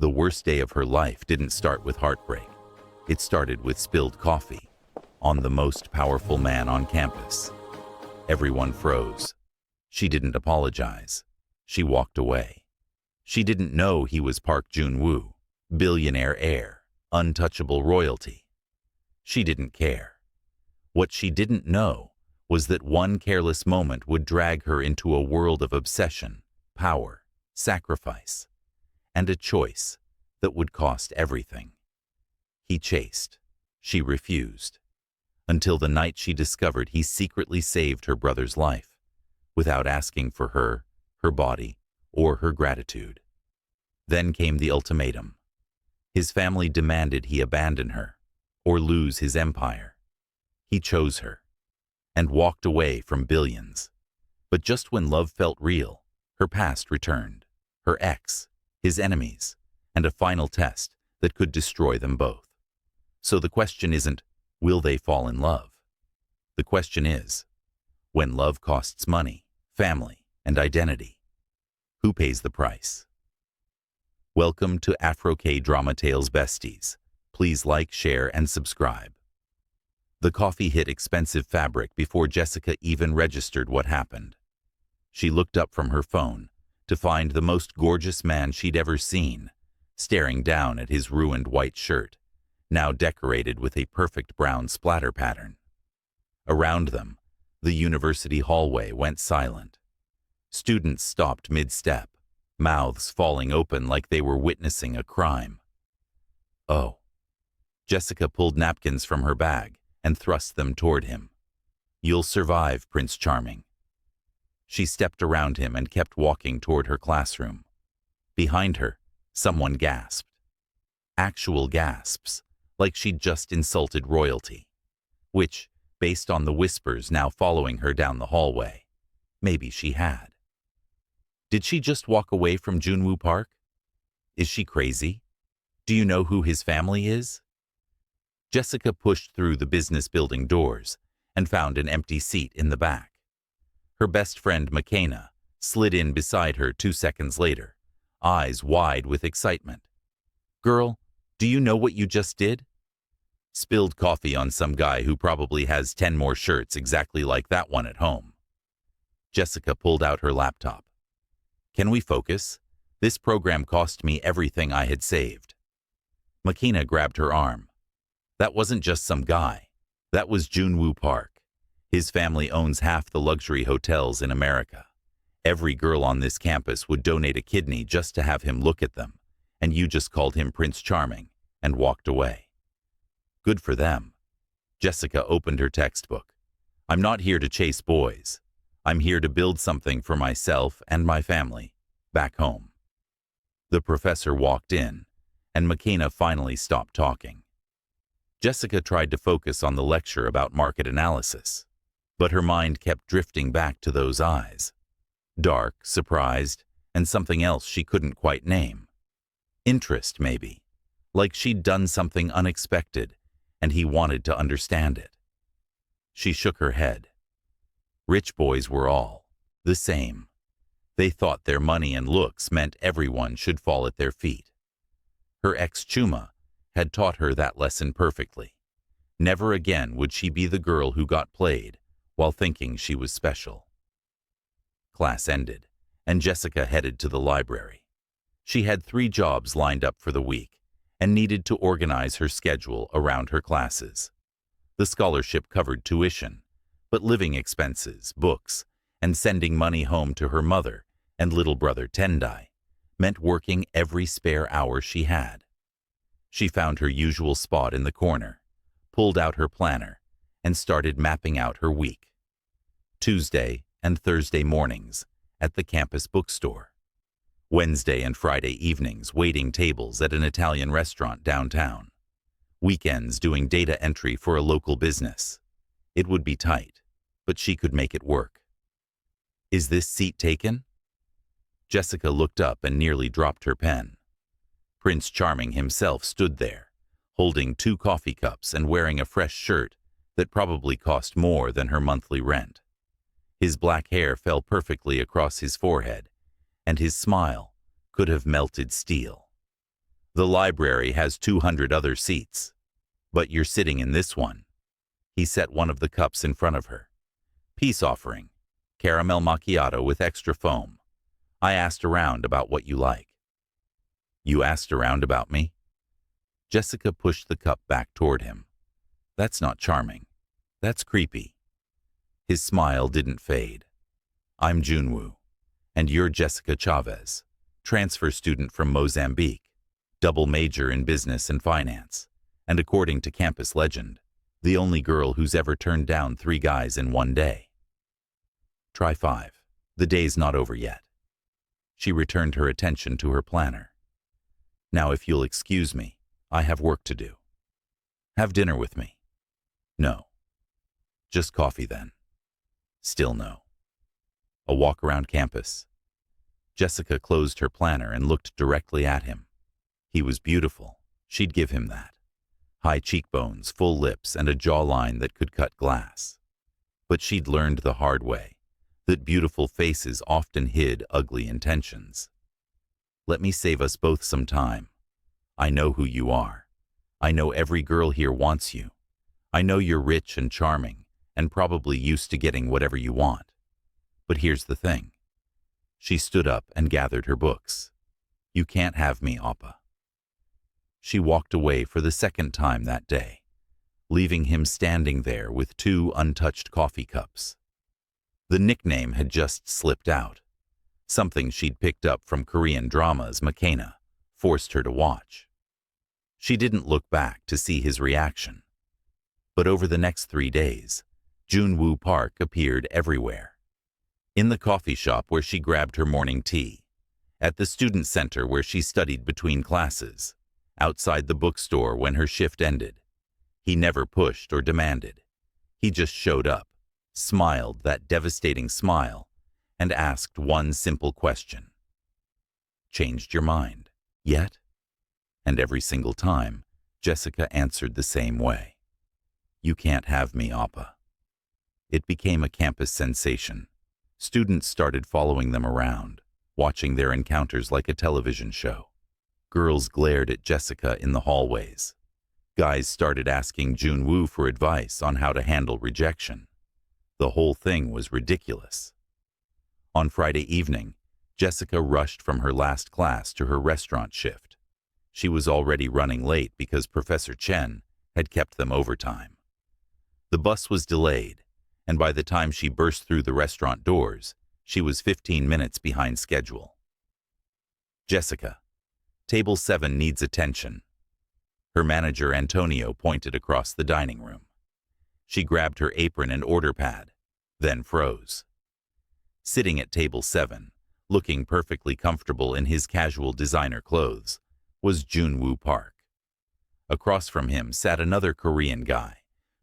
The worst day of her life didn't start with heartbreak. It started with spilled coffee on the most powerful man on campus. Everyone froze. She didn't apologize. She walked away. She didn't know he was Park Joon-Woo, billionaire heir, untouchable royalty. She didn't care. What she didn't know was that one careless moment would drag her into a world of obsession, power, sacrifice, and a choice that would cost everything. He chased. She refused. Until the night she discovered he secretly saved her brother's life, without asking for her body, or her gratitude. Then came the ultimatum. His family demanded he abandon her, or lose his empire. He chose her, and walked away from billions. But just when love felt real, her past returned, her ex, his enemies, and a final test that could destroy them both. So the question isn't, will they fall in love? The question is, when love costs money, family, and identity, who pays the price? Welcome to Afro K-Drama Tales Besties. Please like, share, and subscribe. The coffee hit expensive fabric before Jessica even registered what happened. She looked up from her phone to find the most gorgeous man she'd ever seen, staring down at his ruined white shirt, now decorated with a perfect brown splatter pattern. Around them, the university hallway went silent. Students stopped mid-step, mouths falling open like they were witnessing a crime. Oh. Jessica pulled napkins from her bag and thrust them toward him. You'll survive, Prince Charming. She stepped around him and kept walking toward her classroom. Behind her, someone gasped. Actual gasps, like she'd just insulted royalty. Which, based on the whispers now following her down the hallway, maybe she had. Did she just walk away from Joon-Woo Park? Is she crazy? Do you know who his family is? Jessica pushed through the business building doors and found an empty seat in the back. Her best friend McKenna slid in beside her 2 seconds later, eyes wide with excitement. Girl, do you know what you just did? Spilled coffee on some guy who probably has 10 more shirts exactly like that one at home. Jessica pulled out her laptop. Can we focus? This program cost me everything I had saved. McKenna grabbed her arm. That wasn't just some guy. That was Joon-Woo Park. His family owns half the luxury hotels in America. Every girl on this campus would donate a kidney just to have him look at them, and you just called him Prince Charming and walked away. Good for them. Jessica opened her textbook. I'm not here to chase boys. I'm here to build something for myself and my family, back home. The professor walked in, and McKenna finally stopped talking. Jessica tried to focus on the lecture about market analysis, but her mind kept drifting back to those eyes. Dark, surprised, and something else she couldn't quite name. Interest, maybe. Like she'd done something unexpected, and he wanted to understand it. She shook her head. Rich boys were all the same. They thought their money and looks meant everyone should fall at their feet. Her ex Chuma had taught her that lesson perfectly. Never again would she be the girl who got played while thinking she was special. Class ended, and Jessica headed to the library. She had 3 jobs lined up for the week and needed to organize her schedule around her classes. The scholarship covered tuition, but living expenses, books, and sending money home to her mother and little brother Tendai meant working every spare hour she had. She found her usual spot in the corner, pulled out her planner, and started mapping out her week. Tuesday and Thursday mornings at the campus bookstore. Wednesday and Friday evenings waiting tables at an Italian restaurant downtown. Weekends doing data entry for a local business. It would be tight, but she could make it work. Is this seat taken? Jessica looked up and nearly dropped her pen. Prince Charming himself stood there, holding 2 coffee cups and wearing a fresh shirt that probably cost more than her monthly rent. His black hair fell perfectly across his forehead, and his smile could have melted steel. The library has 200 other seats, but you're sitting in this one. He set one of the cups in front of her. Peace offering, caramel macchiato with extra foam. I asked around about what you like. You asked around about me? Jessica pushed the cup back toward him. That's not charming. That's creepy. His smile didn't fade. I'm Joon-Woo, and you're Jessica Chavez, transfer student from Mozambique, double major in business and finance, and according to campus legend, the only girl who's ever turned down 3 guys in one day. Try 5. The day's not over yet. She returned her attention to her planner. Now, if you'll excuse me, I have work to do. Have dinner with me. No. Just coffee then. Still no. A walk around campus. Jessica closed her planner and looked directly at him. He was beautiful. She'd give him that. High cheekbones, full lips, and a jawline that could cut glass. But she'd learned the hard way that beautiful faces often hid ugly intentions. Let me save us both some time. I know who you are. I know every girl here wants you. I know you're rich and charming, and probably used to getting whatever you want. But here's the thing. She stood up and gathered her books. You can't have me, Oppa. She walked away for the second time that day, leaving him standing there with 2 untouched coffee cups. The nickname had just slipped out. Something she'd picked up from Korean dramas McKenna forced her to watch. She didn't look back to see his reaction. But over the next 3 days, Joon-Woo Park appeared everywhere. In the coffee shop where she grabbed her morning tea, at the student center where she studied between classes, outside the bookstore when her shift ended. He never pushed or demanded. He just showed up, smiled that devastating smile, and asked one simple question. Changed your mind yet? And every single time, Jessica answered the same way. You can't have me, Oppa. It became a campus sensation. Students started following them around, watching their encounters like a television show. Girls glared at Jessica in the hallways. Guys started asking Joon-Woo for advice on how to handle rejection. The whole thing was ridiculous. On Friday evening, Jessica rushed from her last class to her restaurant shift. She was already running late because Professor Chen had kept them overtime. The bus was delayed, and by the time she burst through the restaurant doors, she was 15 minutes behind schedule. Jessica, table 7 needs attention. Her manager Antonio pointed across the dining room. She grabbed her apron and order pad, then froze. Sitting at table 7, looking perfectly comfortable in his casual designer clothes, was Joon-Woo Park. Across from him sat another Korean guy,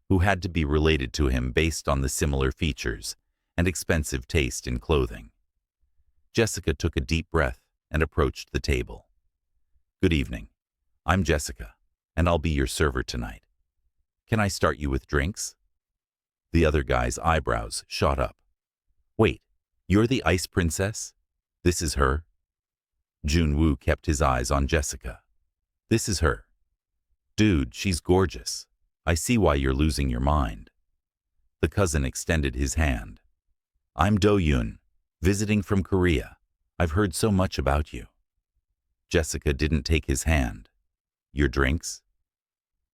who had to be related to him based on the similar features and expensive taste in clothing. Jessica took a deep breath and approached the table. Good evening. I'm Jessica, and I'll be your server tonight. Can I start you with drinks? The other guy's eyebrows shot up. Wait, you're the ice princess? This is her? Joon-Woo kept his eyes on Jessica. This is her. Dude, she's gorgeous. I see why you're losing your mind. The cousin extended his hand. I'm Do-Yoon, visiting from Korea. I've heard so much about you. Jessica didn't take his hand. Your drinks?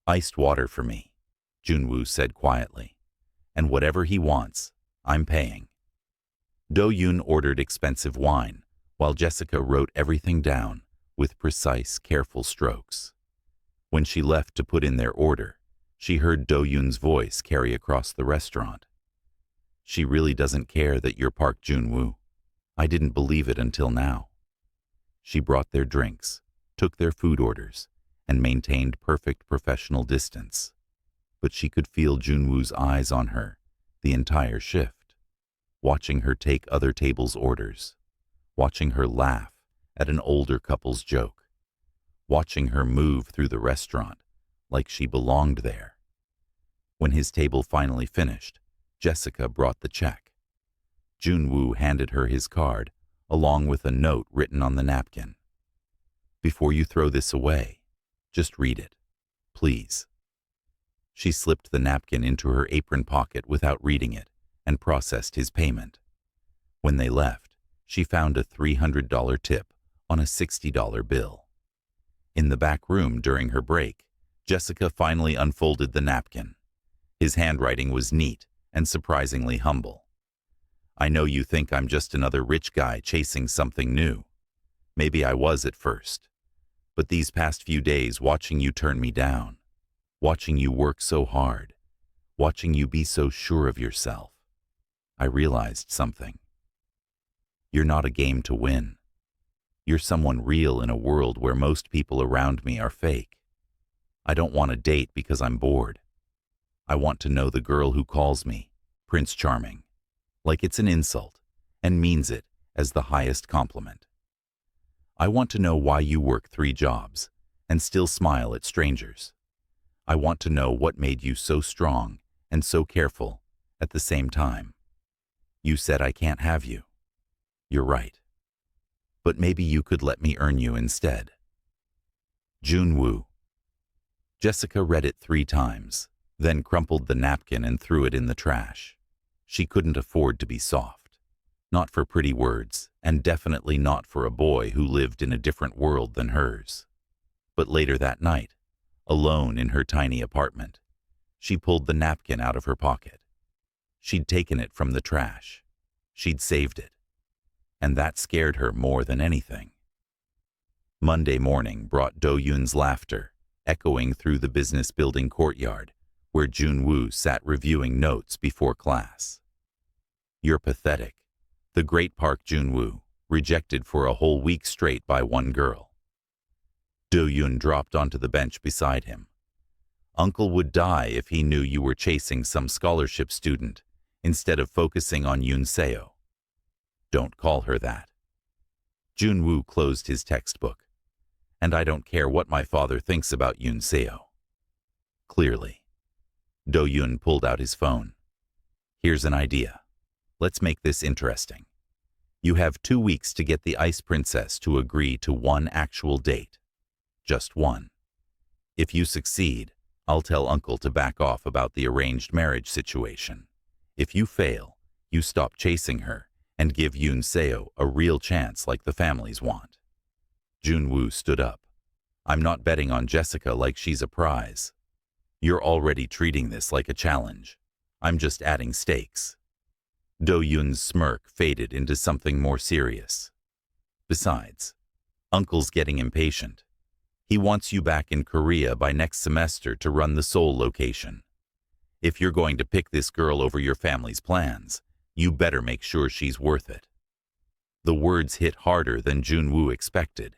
Iced water for me, Joon-Woo said quietly. And whatever he wants, I'm paying. Do-Yoon ordered expensive wine, while Jessica wrote everything down with precise, careful strokes. When she left to put in their order, she heard Do-Yoon's voice carry across the restaurant. She really doesn't care that you're Park Joon-Woo. I didn't believe it until now. She brought their drinks, took their food orders, and maintained perfect professional distance. But she could feel Joon-Woo's eyes on her the entire shift, watching her take other tables' orders, watching her laugh at an older couple's joke, watching her move through the restaurant like she belonged there. When his table finally finished, Jessica brought the check. Joon-Woo handed her his card, along with a note written on the napkin. Before you throw this away, just read it, please." She slipped the napkin into her apron pocket without reading it and processed his payment. When they left, she found a $300 tip on a $60 bill. In the back room during her break, Jessica finally unfolded the napkin. His handwriting was neat and surprisingly humble. "I know you think I'm just another rich guy chasing something new. Maybe I was at first. But these past few days watching you turn me down, watching you work so hard, watching you be so sure of yourself, I realized something. You're not a game to win. You're someone real in a world where most people around me are fake. I don't want to date because I'm bored. I want to know the girl who calls me Prince Charming, like it's an insult, and means it as the highest compliment. I want to know why you work 3 jobs and still smile at strangers. I want to know what made you so strong and so careful at the same time. You said I can't have you. You're right. But maybe you could let me earn you instead. Joon-Woo." Jessica read it 3 times, then crumpled the napkin and threw it in the trash. She couldn't afford to be soft. Not for pretty words, and definitely not for a boy who lived in a different world than hers. But later that night, alone in her tiny apartment, she pulled the napkin out of her pocket. She'd taken it from the trash. She'd saved it. And that scared her more than anything. Monday morning brought Do-Yoon's laughter, echoing through the business building courtyard, where Joon-Woo sat reviewing notes before class. "You're pathetic," the great Park Joon-Woo, rejected for a whole week straight by one girl. Do-Yoon dropped onto the bench beside him. "Uncle would die if he knew you were chasing some scholarship student instead of focusing on Yoon-seo." "Don't call her that." Joon-Woo closed his textbook. "And I don't care what my father thinks about Yoon-seo." Clearly. Do-Yoon pulled out his phone. "Here's an idea. Let's make this interesting. You have 2 weeks to get the Ice Princess to agree to one actual date. Just one. If you succeed, I'll tell Uncle to back off about the arranged marriage situation. If you fail, you stop chasing her and give Yoon-seo a real chance like the families want." Joon-Woo stood up. "I'm not betting on Jessica like she's a prize. You're already treating this like a challenge. I'm just adding stakes." Do-Yoon's smirk faded into something more serious. "Besides, Uncle's getting impatient. He wants you back in Korea by next semester to run the Seoul location. If you're going to pick this girl over your family's plans, you better make sure she's worth it." The words hit harder than Joon-Woo expected.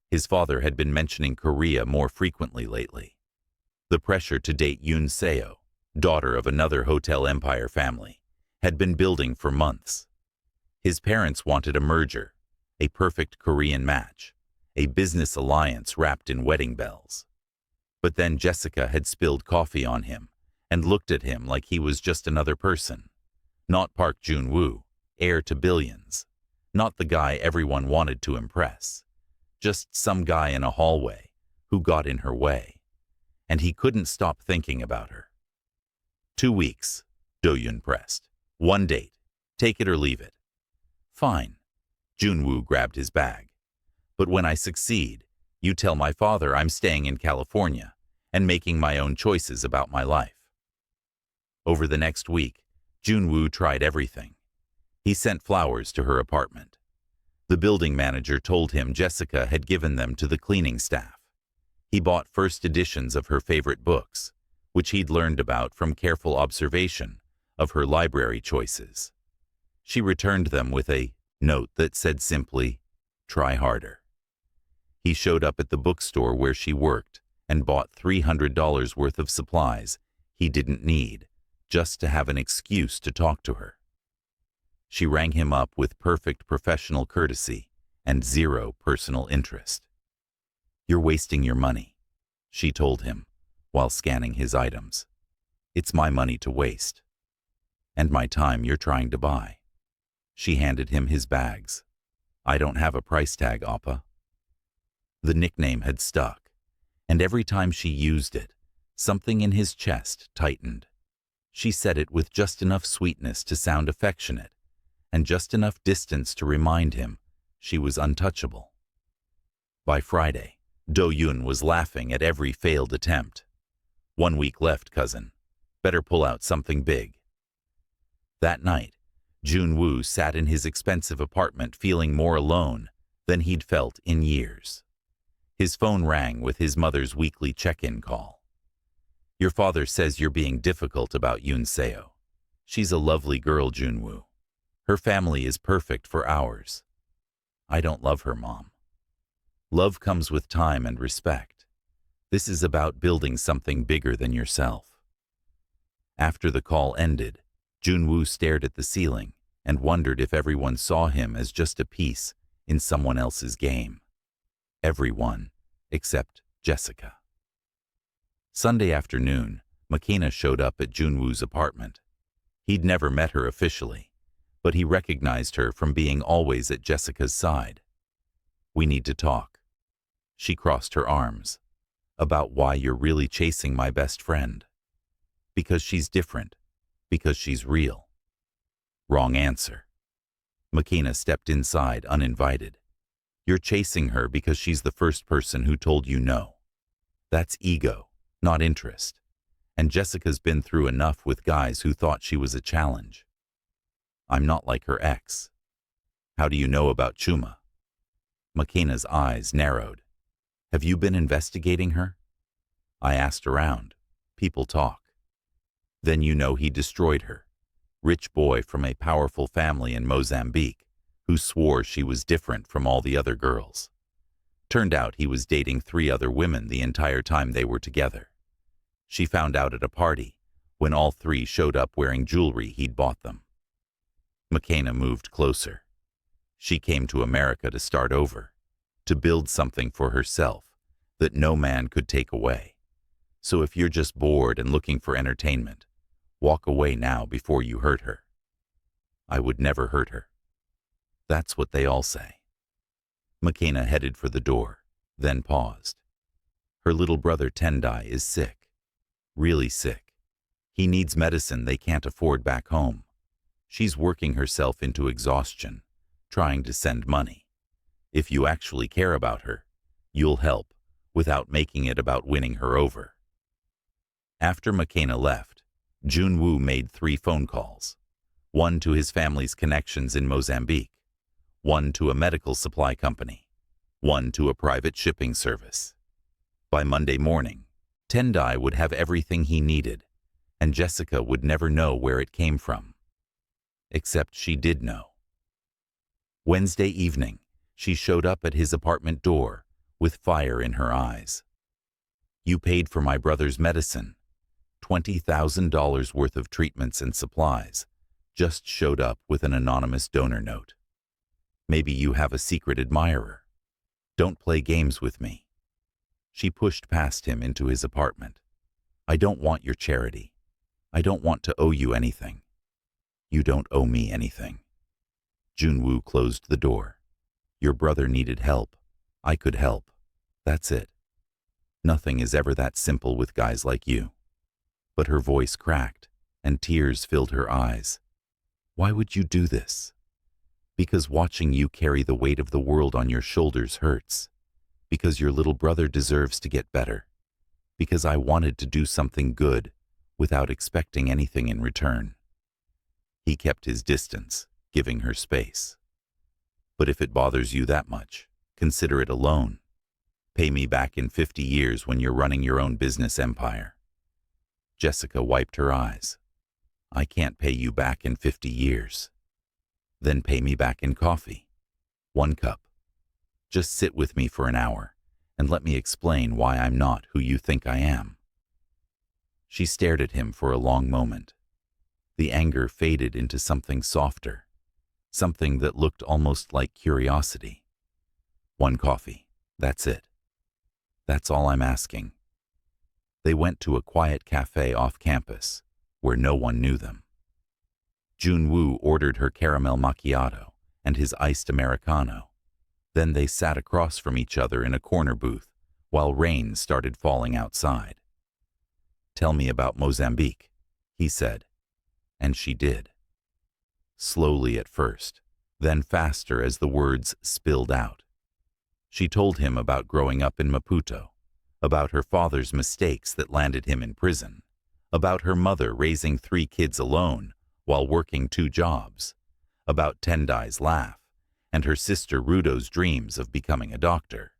His father had been mentioning Korea more frequently lately. The pressure to date Yoon-seo, daughter of another Hotel Empire family, had been building for months. His parents wanted a merger, a perfect Korean match, a business alliance wrapped in wedding bells. But then Jessica had spilled coffee on him and looked at him like he was just another person. Not Park Joon-Woo, heir to billions. Not the guy everyone wanted to impress. Just some guy in a hallway who got in her way. And he couldn't stop thinking about her. 2 weeks, Do-Yoon pressed. 1 date. Take it or leave it. "Fine." Joon-Woo grabbed his bag. "But when I succeed, you tell my father I'm staying in California and making my own choices about my life." Over the next week, Joon-Woo tried everything. He sent flowers to her apartment. The building manager told him Jessica had given them to the cleaning staff. He bought first editions of her favorite books, which he'd learned about from careful observation of her library choices. She returned them with a note that said simply, "Try harder." He showed up at the bookstore where she worked and bought $300 worth of supplies he didn't need, just to have an excuse to talk to her. She rang him up with perfect professional courtesy and 0 personal interest. "You're wasting your money," she told him while scanning his items. "It's my money to waste. And my time you're trying to buy." She handed him his bags. "I don't have a price tag, Oppa." The nickname had stuck, and every time she used it, something in his chest tightened. She said it with just enough sweetness to sound affectionate, and just enough distance to remind him she was untouchable. By Friday, Do-yoon was laughing at every failed attempt. 1 week left, cousin. Better pull out something big. That night, Joon-Woo sat in his expensive apartment feeling more alone than he'd felt in years. His phone rang with his mother's weekly check-in call. Your father says you're being difficult about Yoon-seo. She's a lovely girl, Joon-Woo. Her family is perfect for ours. I don't love her, Mom. Love comes with time and respect. This is about building something bigger than yourself. After the call ended, Joon-Woo stared at the ceiling and wondered if everyone saw him as just a piece in someone else's game. Everyone except Jessica. Sunday afternoon, Makina showed up at Joon-Woo's apartment. He'd never met her officially, but he recognized her from being always at Jessica's side. We need to talk. She crossed her arms. About why you're really chasing my best friend. Because she's different. Because she's real. Wrong answer. Makina stepped inside uninvited. You're chasing her because she's the first person who told you no. That's ego, not interest. And Jessica's been through enough with guys who thought she was a challenge. I'm not like her ex. How do you know about Chuma? Makina's eyes narrowed. Have you been investigating her? I asked around. People talk. Then you know he destroyed her. Rich boy from a powerful family in Mozambique who swore she was different from all the other girls. Turned out he was dating 3 other women the entire time they were together. She found out at a party when all 3 showed up wearing jewelry he'd bought them. Makina moved closer. She came to America to start over, to build something for herself that no man could take away. So if you're just bored and looking for entertainment, walk away now before you hurt her. I would never hurt her. That's what they all say. Makina headed for the door, then paused. Her little brother Tendai is sick. Really sick. He needs medicine they can't afford back home. She's working herself into exhaustion, trying to send money. If you actually care about her, you'll help without making it about winning her over. After Makina left, Joon-Woo made 3 phone calls. 1 to his family's connections in Mozambique, 1 to a medical supply company, 1 to a private shipping service. By Monday morning, Tendai would have everything he needed, and Jessica would never know where it came from. Except she did know. Wednesday evening, she showed up at his apartment door with fire in her eyes. You paid for my brother's medicine. $20,000 worth of treatments and supplies just showed up with an anonymous donor note. Maybe you have a secret admirer. Don't play games with me. She pushed past him into his apartment. I don't want your charity. I don't want to owe you anything. You don't owe me anything. Joon-Woo closed the door. Your brother needed help. I could help. That's it. Nothing is ever that simple with guys like you. But her voice cracked, and tears filled her eyes. Why would you do this? Because watching you carry the weight of the world on your shoulders hurts. Because your little brother deserves to get better. Because I wanted to do something good without expecting anything in return. He kept his distance, giving her space. But if it bothers you that much, consider it a loan. Pay me back in 50 years when you're running your own business empire. Jessica wiped her eyes. I can't pay you back in 50 years. Then pay me back in coffee. 1 cup. Just sit with me for an hour and let me explain why I'm not who you think I am. She stared at him for a long moment. The anger faded into something softer, something that looked almost like curiosity. 1 coffee. That's it. That's all I'm asking. They went to a quiet cafe off campus, where no one knew them. Joon-Woo ordered her caramel macchiato and his iced Americano, Then they sat across from each other in a corner booth while rain started falling outside. "Tell me about Mozambique," he said, and she did. Slowly at first, then faster as the words spilled out. She told him about growing up in Maputo, about her father's mistakes that landed him in prison, about her mother raising 3 kids alone while working 2 jobs, about Tendai's laugh, and her sister Rudo's dreams of becoming a doctor.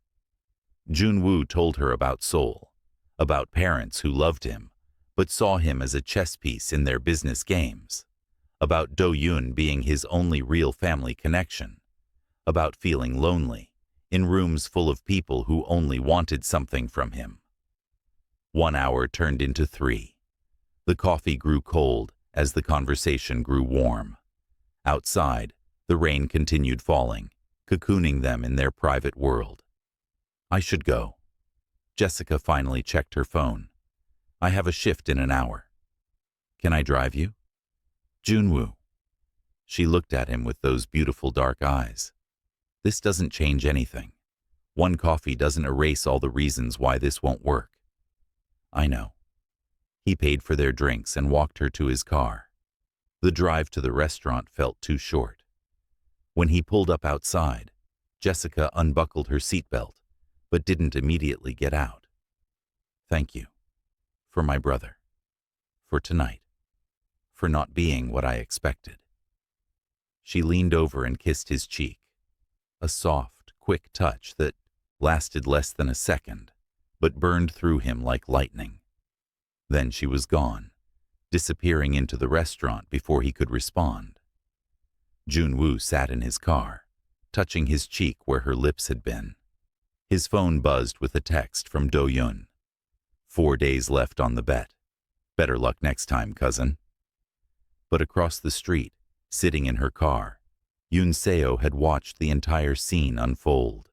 Joon-Woo told her about Seoul, about parents who loved him but saw him as a chess piece in their business games, about Do-yoon being his only real family connection, about feeling lonely in rooms full of people who only wanted something from him. 1 hour turned into 3. The coffee grew cold as the conversation grew warm. Outside, the rain continued falling, cocooning them in their private world. "I should go." Jessica finally checked her phone. "I have a shift in an hour." "Can I drive you?" "Joon-Woo." She looked at him with those beautiful dark eyes. "This doesn't change anything. 1 coffee doesn't erase all the reasons why this won't work." "I know." He paid for their drinks and walked her to his car. The drive to the restaurant felt too short. When he pulled up outside, Jessica unbuckled her seatbelt, but didn't immediately get out. "Thank you. For my brother. For tonight. For not being what I expected." She leaned over and kissed his cheek. A soft, quick touch that lasted less than a second, but burned through him like lightning. Then she was gone, disappearing into the restaurant before he could respond. Joon-Woo sat in his car, touching his cheek where her lips had been. His phone buzzed with a text from Do-yoon. 4 days left on the bet. Better luck next time, cousin. But across the street, sitting in her car, Yoon-seo had watched the entire scene unfold.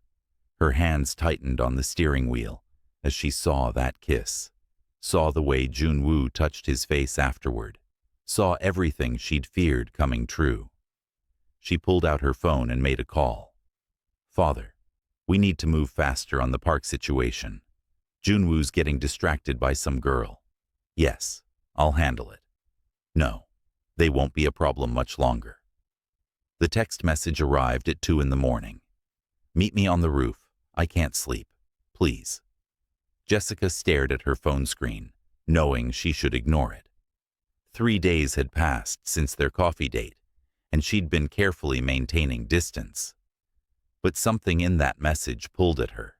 Her hands tightened on the steering wheel as she saw that kiss, saw the way Joon-Woo touched his face afterward, saw everything she'd feared coming true. She pulled out her phone and made a call. "Father, we need to move faster on the park situation. Joon-Woo's getting distracted by some girl." "Yes, I'll handle it." "No, they won't be a problem much longer." The text message arrived at 2 in the morning. "Meet me on the roof. I can't sleep. Please." Jessica stared at her phone screen, knowing she should ignore it. 3 days had passed since their coffee date, and she'd been carefully maintaining distance. But something in that message pulled at her.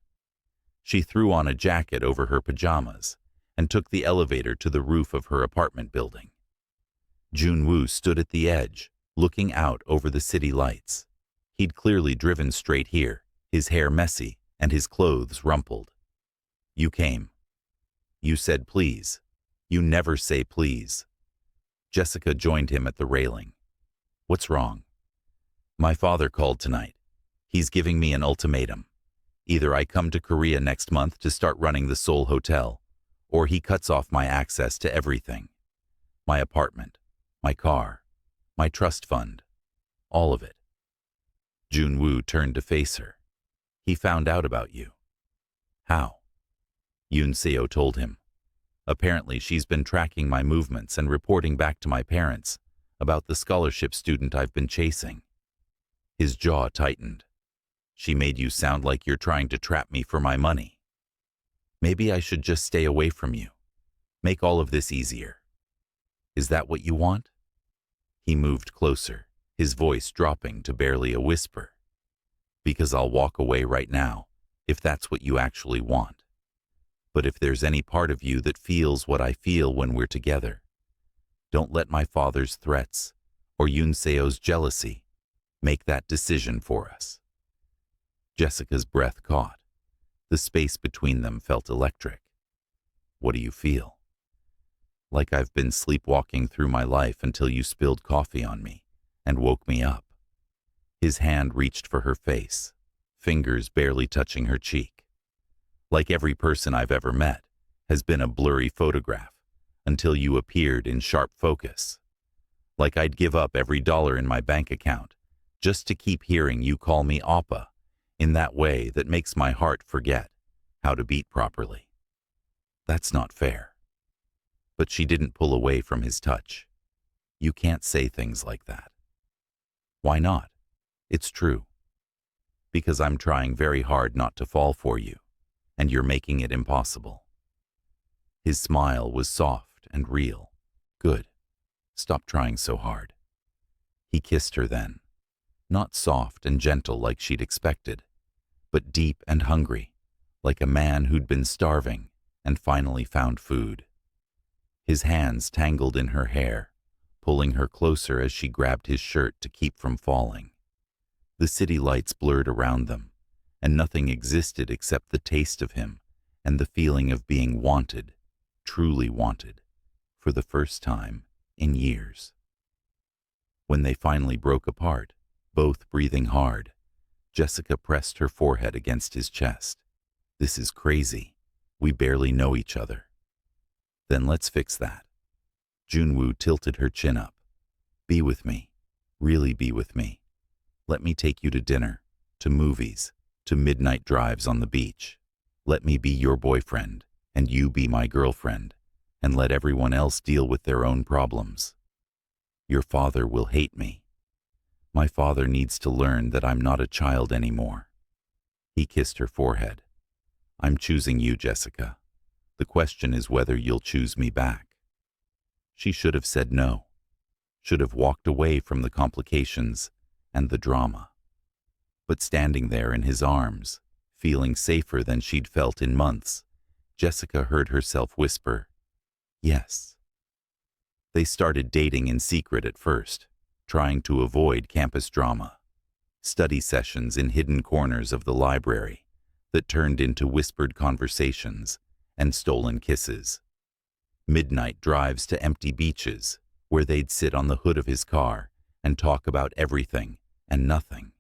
She threw on a jacket over her pajamas and took the elevator to the roof of her apartment building. Joon-Woo stood at the edge, looking out over the city lights. He'd clearly driven straight here, his hair messy and his clothes rumpled. "You came. You said please. You never say please." Jessica joined him at the railing. "What's wrong?" "My father called tonight. He's giving me an ultimatum. Either I come to Korea next month to start running the Seoul Hotel, or he cuts off my access to everything. My apartment, my car, my trust fund, all of it." Joon-Woo turned to face her. "He found out about you." "How?" Yoon-seo told him. "Apparently she's been tracking my movements and reporting back to my parents about the scholarship student I've been chasing." His jaw tightened. "She made you sound like you're trying to trap me for my money." "Maybe I should just stay away from you. Make all of this easier." "Is that what you want?" He moved closer, his voice dropping to barely a whisper. "Because I'll walk away right now, if that's what you actually want. But if there's any part of you that feels what I feel when we're together, don't let my father's threats or Yoon-seo's jealousy make that decision for us." Jessica's breath caught. The space between them felt electric. "What do you feel?" "Like I've been sleepwalking through my life until you spilled coffee on me and woke me up." His hand reached for her face, fingers barely touching her cheek. "Like every person I've ever met has been a blurry photograph until you appeared in sharp focus. Like I'd give up every dollar in my bank account just to keep hearing you call me Oppa in that way that makes my heart forget how to beat properly. That's not fair. But she didn't pull away from his touch. You can't say things like that. Why not? It's true. Because I'm trying very hard not to fall for you, and you're making it impossible. His smile was soft and real. Good. Stop trying so hard. He kissed her then, not soft and gentle like she'd expected, but deep and hungry, like a man who'd been starving and finally found food. His hands tangled in her hair, pulling her closer as she grabbed his shirt to keep from falling. The city lights blurred around them, and nothing existed except the taste of him and the feeling of being wanted, truly wanted, for the first time in years. When they finally broke apart, both breathing hard, Jessica pressed her forehead against his chest. This is crazy. We barely know each other. Then let's fix that. Joon-Woo tilted her chin up. Be with me. Really be with me. Let me take you to dinner, to movies, to midnight drives on the beach. Let me be your boyfriend, and you be my girlfriend, and let everyone else deal with their own problems. Your father will hate me. My father needs to learn that I'm not a child anymore. He kissed her forehead. I'm choosing you, Jessica. The question is whether you'll choose me back. She should have said no, should have walked away from the complications and the drama. But standing there in his arms, feeling safer than she'd felt in months, Jessica heard herself whisper, yes. They started dating in secret at first, trying to avoid campus drama. Study sessions in hidden corners of the library that turned into whispered conversations and stolen kisses. Midnight drives to empty beaches where they'd sit on the hood of his car and talk about everything and nothing.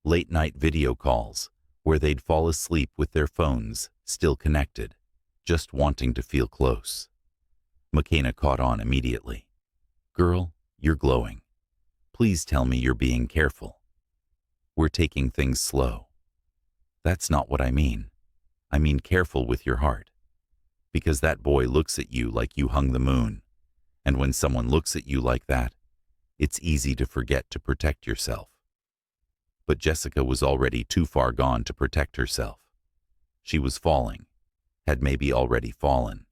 Late-night video calls where they'd fall asleep with their phones still connected, just wanting to feel close. McKenna caught on immediately. Girl, you're glowing. Please tell me you're being careful. We're taking things slow. That's not what I mean. I mean careful with your heart. Because that boy looks at you like you hung the moon. And when someone looks at you like that, it's easy to forget to protect yourself. But Jessica was already too far gone to protect herself. She was falling, had maybe already fallen,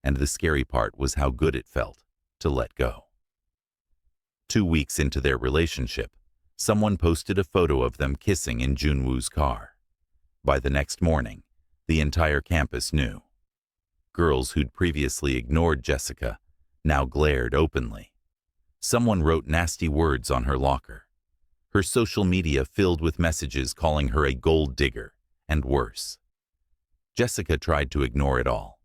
and the scary part was how good it felt to let go. 2 weeks into their relationship, someone posted a photo of them kissing in Joon-Woo's car. By the next morning, the entire campus knew. Girls who'd previously ignored Jessica now glared openly. Someone wrote nasty words on her locker. Her social media filled with messages calling her a gold digger, and worse. Jessica tried to ignore it all,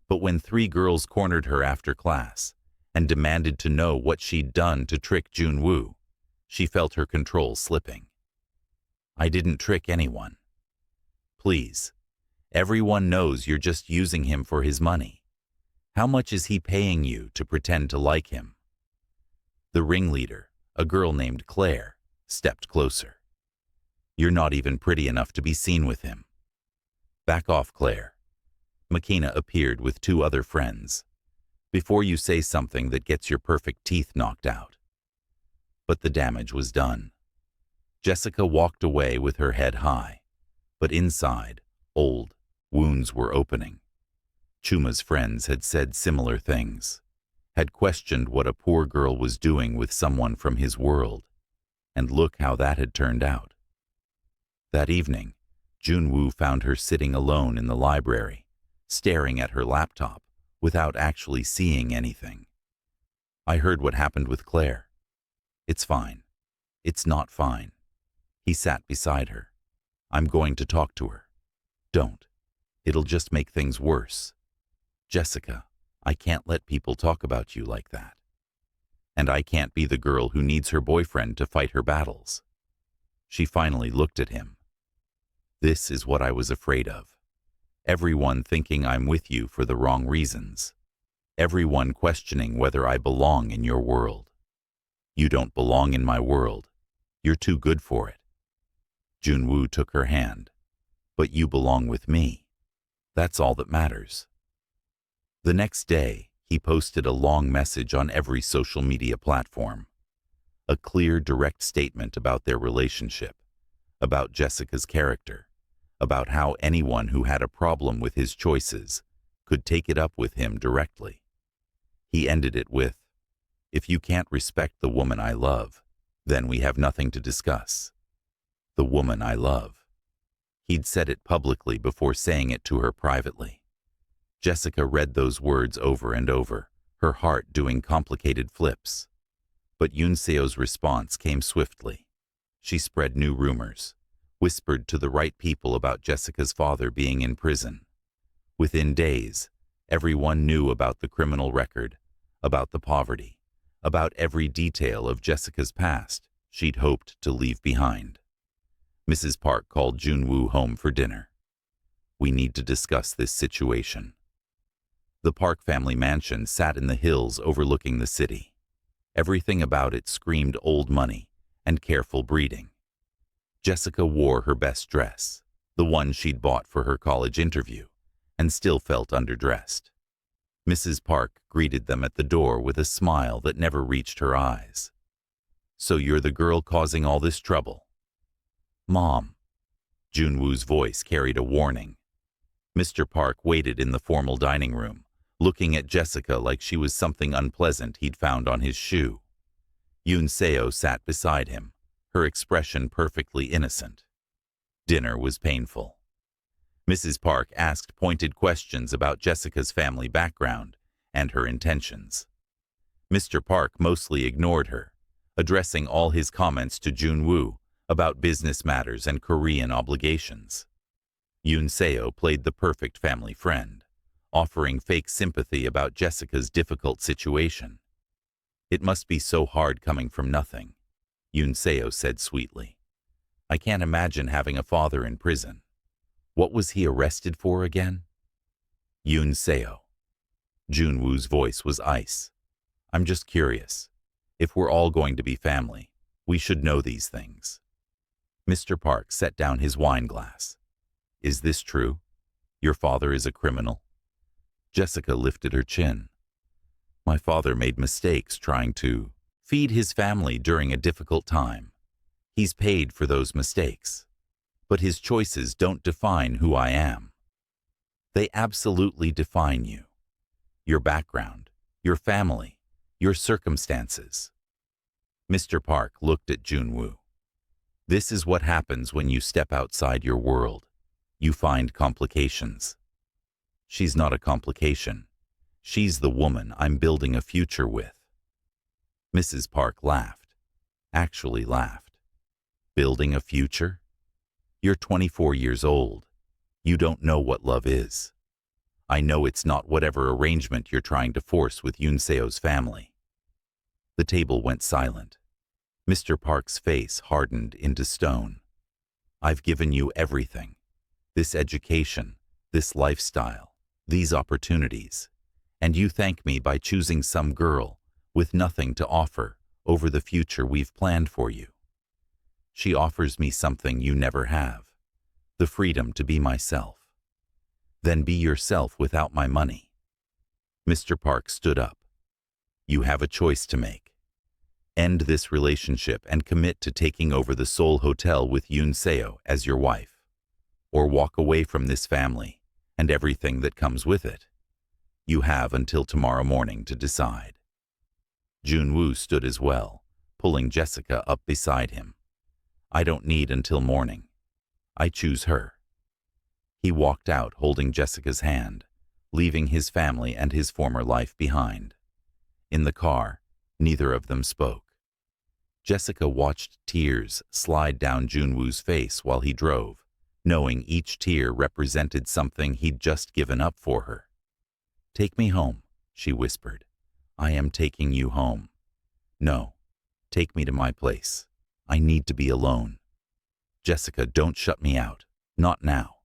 but when 3 girls cornered her after class and demanded to know what she'd done to trick Joon-Woo, she felt her control slipping. I didn't trick anyone. Please, everyone knows you're just using him for his money. How much is he paying you to pretend to like him? The ringleader, a girl named Claire, stepped closer. You're not even pretty enough to be seen with him. Back off, Claire. McKenna appeared with 2 other friends. Before you say something that gets your perfect teeth knocked out. But the damage was done. Jessica walked away with her head high, but inside, old wounds were opening. Chuma's friends had said similar things, had questioned what a poor girl was doing with someone from his world, and look how that had turned out. That evening, Joon-Woo found her sitting alone in the library, staring at her laptop without actually seeing anything. I heard what happened with Claire. It's fine. It's not fine. He sat beside her. I'm going to talk to her. Don't. It'll just make things worse. Jessica, I can't let people talk about you like that. And I can't be the girl who needs her boyfriend to fight her battles. She finally looked at him. This is what I was afraid of. Everyone thinking I'm with you for the wrong reasons. Everyone questioning whether I belong in your world. You don't belong in my world. You're too good for it. Joon-Woo took her hand. But you belong with me. That's all that matters. The next day, he posted a long message on every social media platform. A clear, direct statement about their relationship, about Jessica's character, about how anyone who had a problem with his choices could take it up with him directly. He ended it with, "If you can't respect the woman I love, then we have nothing to discuss." The woman I love. He'd said it publicly before saying it to her privately. Jessica read those words over and over, her heart doing complicated flips. But Yoon Seo's response came swiftly. She spread new rumors, whispered to the right people about Jessica's father being in prison. Within days, everyone knew about the criminal record, about the poverty, about every detail of Jessica's past she'd hoped to leave behind. Mrs. Park called Joon-Woo home for dinner. "We need to discuss this situation." The Park family mansion sat in the hills overlooking the city. Everything about it screamed old money and careful breeding. Jessica wore her best dress, the one she'd bought for her college interview, and still felt underdressed. Mrs. Park greeted them at the door with a smile that never reached her eyes. "So you're the girl causing all this trouble?" "Mom." Joon-Woo's voice carried a warning. Mr. Park waited in the formal dining room, looking at Jessica like she was something unpleasant he'd found on his shoe. Yoon Seo sat beside him, her expression perfectly innocent. Dinner was painful. Mrs. Park asked pointed questions about Jessica's family background and her intentions. Mr. Park mostly ignored her, addressing all his comments to Joon-Woo about business matters and Korean obligations. Yoon Seo played the perfect family friend, offering fake sympathy about Jessica's difficult situation. "It must be so hard coming from nothing," Yoon Seo said sweetly. "I can't imagine having a father in prison. What was he arrested for again?" "Yoon Seo." Joon-Woo's voice was ice. "I'm just curious. If we're all going to be family, we should know these things." Mr. Park set down his wine glass. "Is this true? Your father is a criminal?" Jessica lifted her chin. "My father made mistakes trying to feed his family during a difficult time. He's paid for those mistakes. But his choices don't define who I am. They absolutely define you. Your background, your family, your circumstances." Mr. Park looked at Joon-Woo. "This is what happens when you step outside your world. You find complications." "She's not a complication. She's the woman I'm building a future with." Mrs. Park laughed. Actually laughed. "Building a future? You're 24 years old. You don't know what love is. I know it's not whatever arrangement you're trying to force with Yoon Seo's family." The table went silent. Mr. Park's face hardened into stone. "I've given you everything. This education, this lifestyle, these opportunities. And you thank me by choosing some girl with nothing to offer over the future we've planned for you. She offers me something you never have, the freedom to be myself. Then be yourself without my money." Mr. Park stood up. "You have a choice to make. End this relationship and commit to taking over the Seoul Hotel with Yoon Seo as your wife. Or walk away from this family and everything that comes with it. You have until tomorrow morning to decide." Joon-Woo stood as well, pulling Jessica up beside him. "I don't need until morning. I choose her." He walked out holding Jessica's hand, leaving his family and his former life behind. In the car, neither of them spoke. Jessica watched tears slide down Joon-Woo's face while he drove, knowing each tear represented something he'd just given up for her. "Take me home," she whispered. "I am taking you home." "No, take me to my place. I need to be alone." "Jessica, don't shut me out. Not now."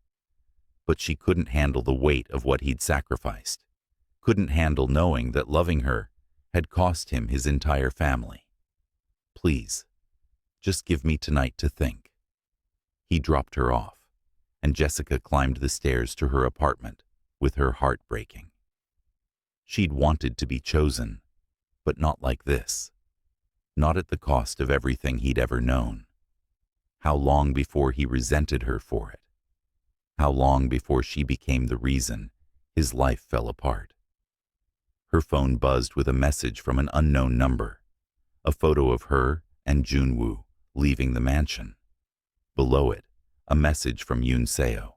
But she couldn't handle the weight of what he'd sacrificed. Couldn't handle knowing that loving her had cost him his entire family. "Please, just give me tonight to think." He dropped her off, and Jessica climbed the stairs to her apartment, with her heart breaking. She'd wanted to be chosen, but not like this. Not at the cost of everything he'd ever known. How long before he resented her for it? How long before she became the reason his life fell apart? Her phone buzzed with a message from an unknown number, a photo of her and Joon-Woo leaving the mansion. Below it, a message from Yoon-Seo.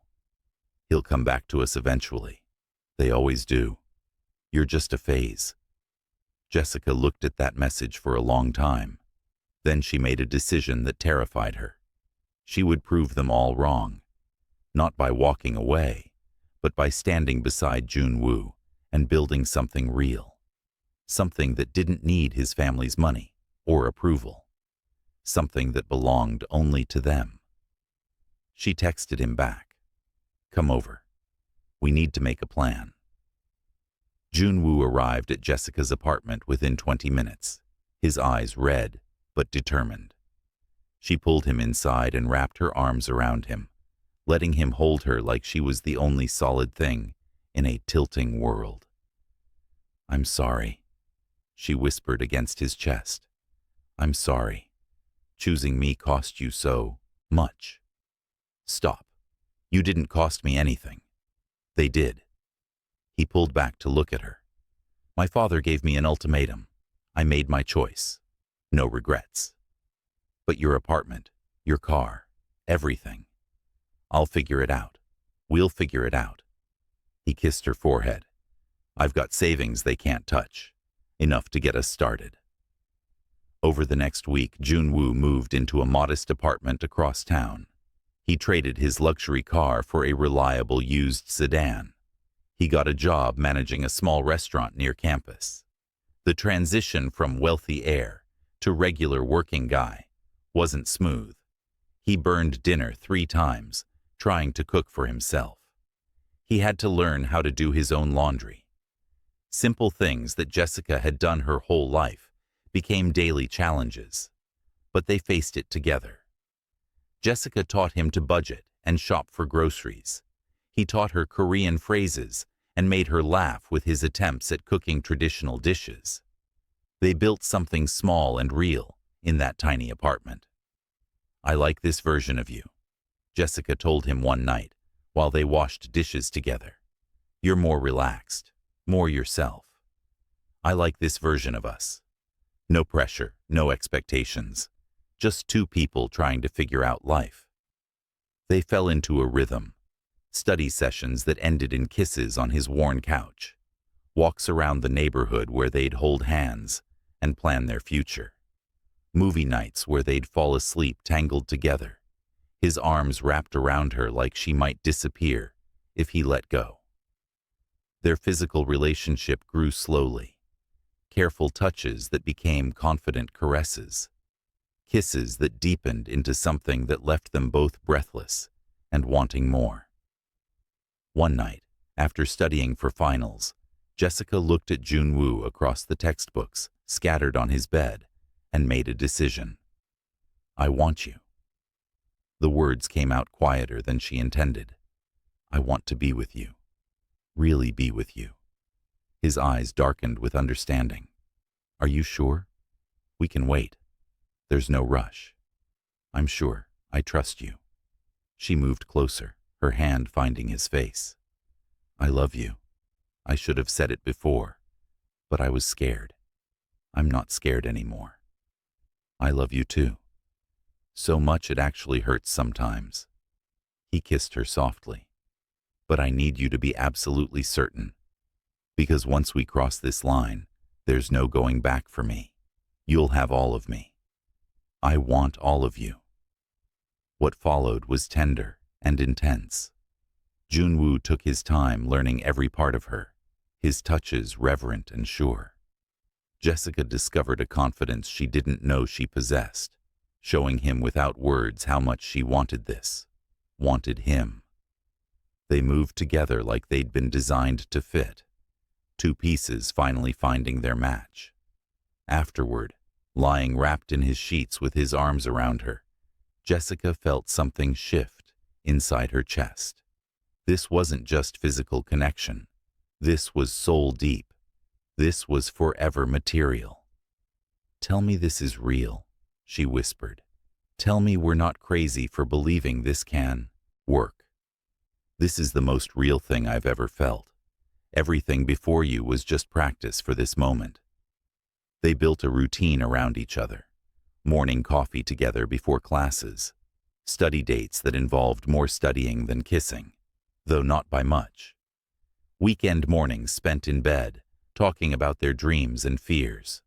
He'll come back to us eventually. They always do. You're just a phase. Jessica looked at that message for a long time. Then she made a decision that terrified her. She would prove them all wrong. Not by walking away, but by standing beside Joon-Woo and building something real. Something that didn't need his family's money or approval. Something that belonged only to them. She texted him back. Come over. We need to make a plan. Joon-Woo arrived at Jessica's apartment within 20 minutes, his eyes red but determined. She pulled him inside and wrapped her arms around him, letting him hold her like she was the only solid thing in a tilting world. I'm sorry, she whispered against his chest. I'm sorry. Choosing me cost you so much. Stop. You didn't cost me anything. They did. He pulled back to look at her. My father gave me an ultimatum. I made my choice. No regrets. But your apartment, your car, everything. I'll figure it out. We'll figure it out. He kissed her forehead. I've got savings they can't touch. Enough to get us started. Over the next week, Joon-Woo moved into a modest apartment across town. He traded his luxury car for a reliable used sedan. He got a job managing a small restaurant near campus. The transition from wealthy heir to regular working guy wasn't smooth. He burned dinner 3 times, trying to cook for himself. He had to learn how to do his own laundry. Simple things that Jessica had done her whole life became daily challenges, but they faced it together. Jessica taught him to budget and shop for groceries. He taught her Korean phrases and made her laugh with his attempts at cooking traditional dishes. They built something small and real in that tiny apartment. I like this version of you, Jessica told him one night while they washed dishes together. You're more relaxed, more yourself. I like this version of us. No pressure, no expectations. Just 2 people trying to figure out life. They fell into a rhythm. Study sessions that ended in kisses on his worn couch. Walks around the neighborhood where they'd hold hands and plan their future. Movie nights where they'd fall asleep tangled together, his arms wrapped around her like she might disappear if he let go. Their physical relationship grew slowly. Careful touches that became confident caresses. Kisses that deepened into something that left them both breathless and wanting more. One night, after studying for finals, Jessica looked at Joon-Woo across the textbooks scattered on his bed and made a decision. I want you. The words came out quieter than she intended. I want to be with you. Really be with you. His eyes darkened with understanding. Are you sure? We can wait. There's no rush. I'm sure. I trust you. She moved closer, her hand finding his face. I love you. I should have said it before, but I was scared. I'm not scared anymore. I love you too. So much it actually hurts sometimes. He kissed her softly. But I need you to be absolutely certain. Because once we cross this line, there's no going back for me. You'll have all of me. I want all of you. What followed was tender and intense. Joon-Woo took his time learning every part of her, his touches reverent and sure. Jessica discovered a confidence she didn't know she possessed, showing him without words how much she wanted this, wanted him. They moved together like they'd been designed to fit, 2 pieces finally finding their match. Afterward, lying wrapped in his sheets with his arms around her, Jessica felt something shift inside her chest. This wasn't just physical connection. This was soul deep. This was forever material. "Tell me this is real," she whispered. "Tell me we're not crazy for believing this can work. This is the most real thing I've ever felt. Everything before you was just practice for this moment." They built a routine around each other. Morning coffee together before classes. Study dates that involved more studying than kissing, though not by much. Weekend mornings spent in bed, talking about their dreams and fears.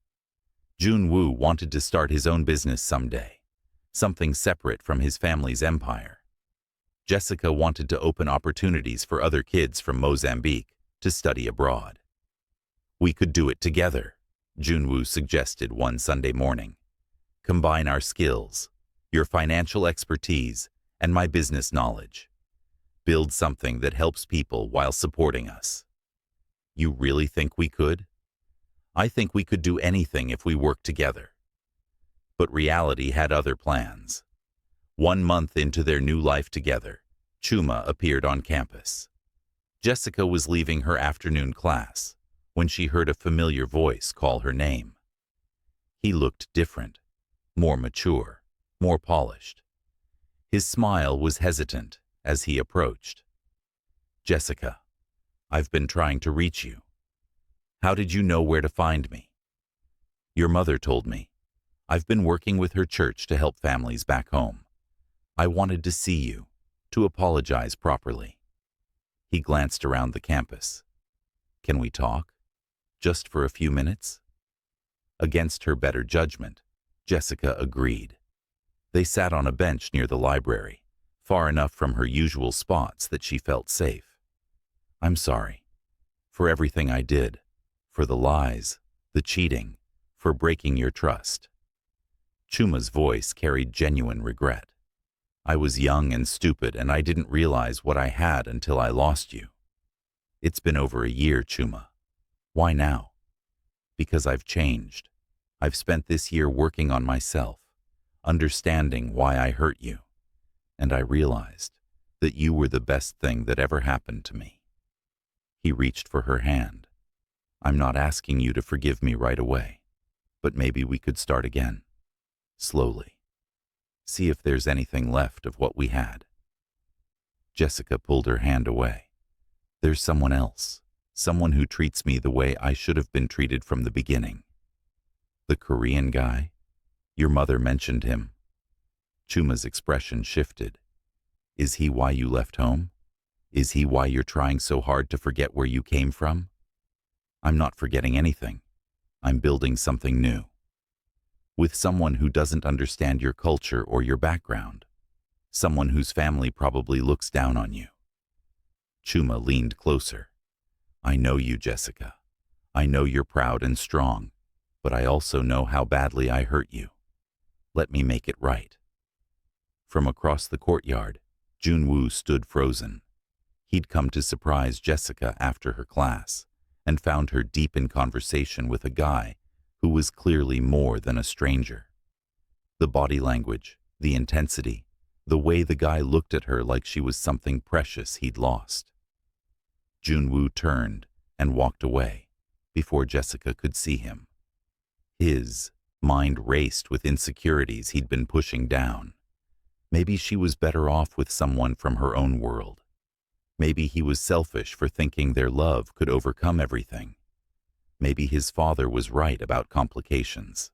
Joon-Woo wanted to start his own business someday, something separate from his family's empire. Jessica wanted to open opportunities for other kids from Mozambique to study abroad. "We could do it together," Joon-Woo suggested one Sunday morning. "Combine our skills, your financial expertise, and my business knowledge. Build something that helps people while supporting us." "You really think we could?" "I think we could do anything if we worked together." But reality had other plans. 1 month into their new life together, Chuma appeared on campus. Jessica was leaving her afternoon class when she heard a familiar voice call her name. He looked different, more mature, more polished. His smile was hesitant as he approached. "Jessica, I've been trying to reach you. How did you know where to find me?" "Your mother told me. I've been working with her church to help families back home. I wanted to see you, to apologize properly." He glanced around the campus. "Can we talk? Just for a few minutes?" Against her better judgment, Jessica agreed. They sat on a bench near the library, far enough from her usual spots that she felt safe. "I'm sorry. For everything I did. For the lies, the cheating, for breaking your trust." Chuma's voice carried genuine regret. "I was young and stupid, and I didn't realize what I had until I lost you." "It's been over a year, Chuma. Why now?" "Because I've changed. I've spent this year working on myself, understanding why I hurt you, and I realized that you were the best thing that ever happened to me." He reached for her hand. "I'm not asking you to forgive me right away, but maybe we could start again. Slowly. See if there's anything left of what we had." Jessica pulled her hand away. "There's someone else, someone who treats me the way I should have been treated from the beginning." "The Korean guy? Your mother mentioned him." Chuma's expression shifted. "Is he why you left home? Is he why you're trying so hard to forget where you came from?" "I'm not forgetting anything. I'm building something new. With someone who doesn't understand your culture or your background. Someone whose family probably looks down on you." Chuma leaned closer. "I know you, Jessica. I know you're proud and strong, but I also know how badly I hurt you. Let me make it right." From across the courtyard, Joon-Woo stood frozen. He'd come to surprise Jessica after her class, and found her deep in conversation with a guy who was clearly more than a stranger. The body language, the intensity, the way the guy looked at her like she was something precious he'd lost. Joon-Woo turned and walked away before Jessica could see him. His mind raced with insecurities he'd been pushing down. Maybe she was better off with someone from her own world. Maybe he was selfish for thinking their love could overcome everything. Maybe his father was right about complications.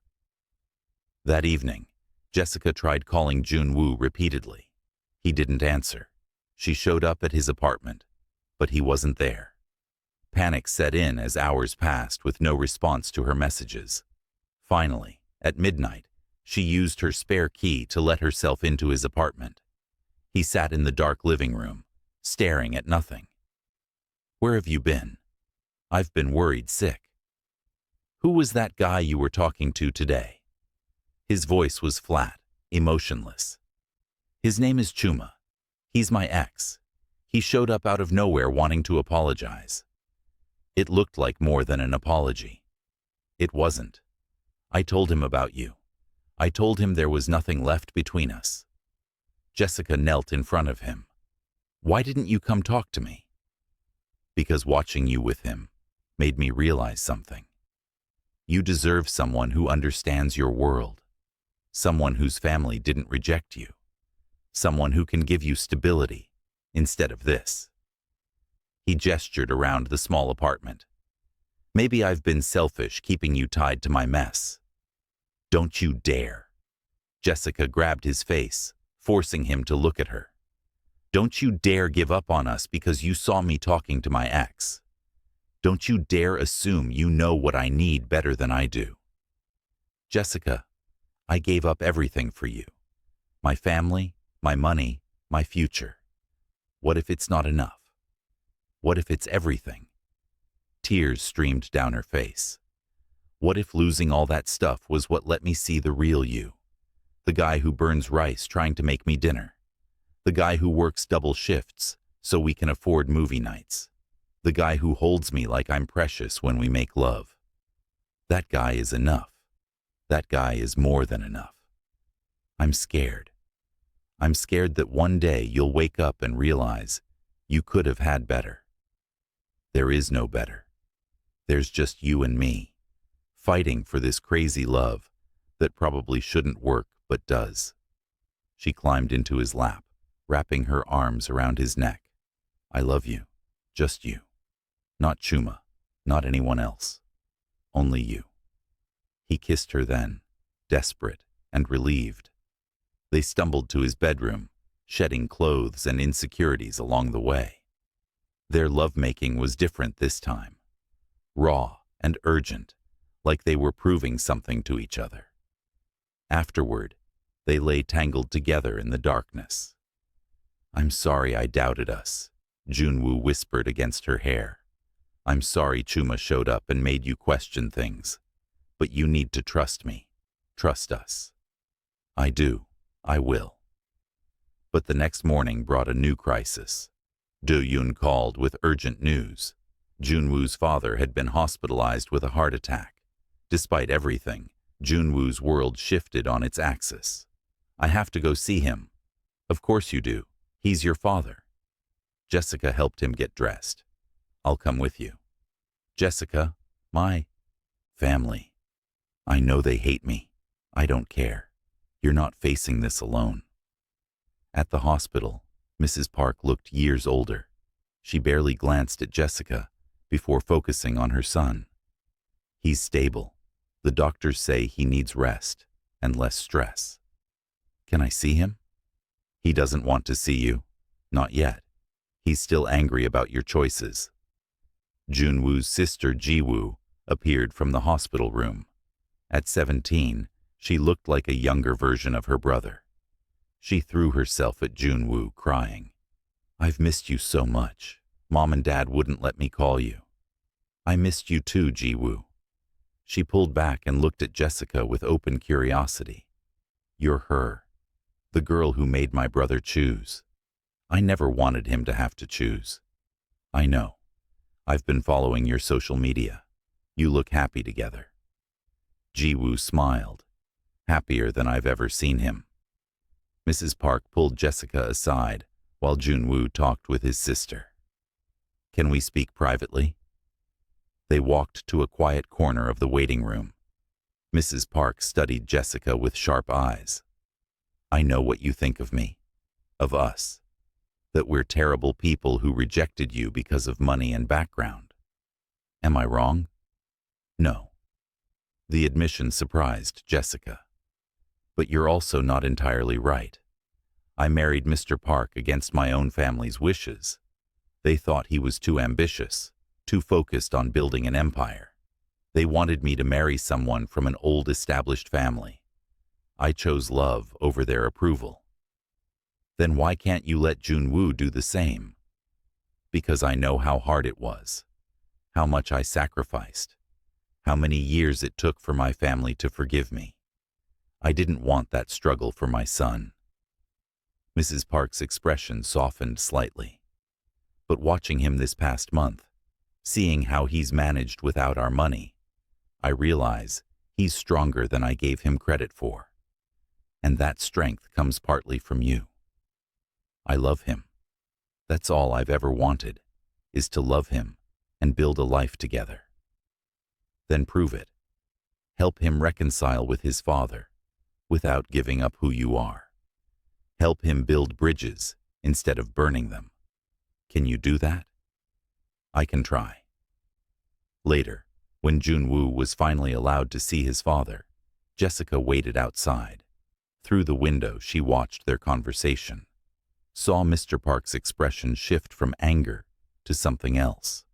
That evening, Jessica tried calling Joon-Woo repeatedly. He didn't answer. She showed up at his apartment, but he wasn't there. Panic set in as hours passed with no response to her messages. Finally, at midnight, she used her spare key to let herself into his apartment. He sat in the dark living room, staring at nothing. "Where have you been? I've been worried sick." "Who was that guy you were talking to today?" His voice was flat, emotionless. "His name is Chuma. He's my ex. He showed up out of nowhere wanting to apologize." It looked like more than an apology. It wasn't. "I told him about you. I told him there was nothing left between us. Jessica knelt in front of him. Why didn't you come talk to me? Because watching you with him made me realize something. You deserve someone who understands your world, someone whose family didn't reject you, someone who can give you stability instead of this. He gestured around the small apartment. Maybe I've been selfish keeping you tied to my mess. Don't you dare. Jessica grabbed his face, forcing him to look at her. Don't you dare give up on us because you saw me talking to my ex. Don't you dare assume you know what I need better than I do. Jessica, I gave up everything for you. My family, my money, my future. What if it's not enough? What if it's everything? Tears streamed down her face. What if losing all that stuff was what let me see the real you? The guy who burns rice trying to make me dinner. The guy who works double shifts so we can afford movie nights. The guy who holds me like I'm precious when we make love. That guy is enough. That guy is more than enough. I'm scared. I'm scared that one day you'll wake up and realize you could have had better. There is no better. There's just you and me, fighting for this crazy love that probably shouldn't work but does. She climbed into his lap, wrapping her arms around his neck. I love you. Just you. Not Chuma, not anyone else. Only you. He kissed her then, desperate and relieved. They stumbled to his bedroom, shedding clothes and insecurities along the way. Their lovemaking was different this time. Raw and urgent, like they were proving something to each other. Afterward, they lay tangled together in the darkness. I'm sorry I doubted us, Joon-Woo whispered against her hair. I'm sorry Chuma showed up and made you question things. But you need to trust me. Trust us. I do. I will. But the next morning brought a new crisis. Do-Yoon called with urgent news. Joon-Woo's father had been hospitalized with a heart attack. Despite everything, Joon-Woo's world shifted on its axis. I have to go see him. Of course you do. He's your father. Jessica helped him get dressed. I'll come with you. Jessica, my family. I know they hate me. I don't care. You're not facing this alone. At the hospital, Mrs. Park looked years older. She barely glanced at Jessica before focusing on her son. He's stable. The doctors say he needs rest and less stress. Can I see him? He doesn't want to see you. Not yet. He's still angry about your choices. Joon-Woo's sister Ji-Woo appeared from the hospital room. At 17, she looked like a younger version of her brother. She threw herself at Joon-Woo, crying, I've missed you so much. Mom and Dad wouldn't let me call you. I missed you too, Ji-Woo. She pulled back and looked at Jessica with open curiosity. You're her, the girl who made my brother choose. I never wanted him to have to choose. I know. I've been following your social media. You look happy together. Ji-Woo smiled, happier than I've ever seen him. Mrs. Park pulled Jessica aside while Joon-Woo talked with his sister. Can we speak privately? They walked to a quiet corner of the waiting room. Mrs. Park studied Jessica with sharp eyes. I know what you think of me, of us, that we're terrible people who rejected you because of money and background. Am I wrong? No. The admission surprised Jessica. But you're also not entirely right. I married Mr. Park against my own family's wishes. They thought he was too ambitious, too focused on building an empire. They wanted me to marry someone from an old established family. I chose love over their approval. Then why can't you let Joon-Woo do the same? Because I know how hard it was, how much I sacrificed, how many years it took for my family to forgive me. I didn't want that struggle for my son. Mrs. Park's expression softened slightly. But watching him this past month, seeing how he's managed without our money, I realize he's stronger than I gave him credit for. And that strength comes partly from you. I love him. That's all I've ever wanted, is to love him and build a life together. Then prove it. Help him reconcile with his father without giving up who you are. Help him build bridges instead of burning them. Can you do that? I can try. Later, when Joon-Woo was finally allowed to see his father, Jessica waited outside. Through the window, she watched their conversation, saw Mr. Park's expression shift from anger to something else,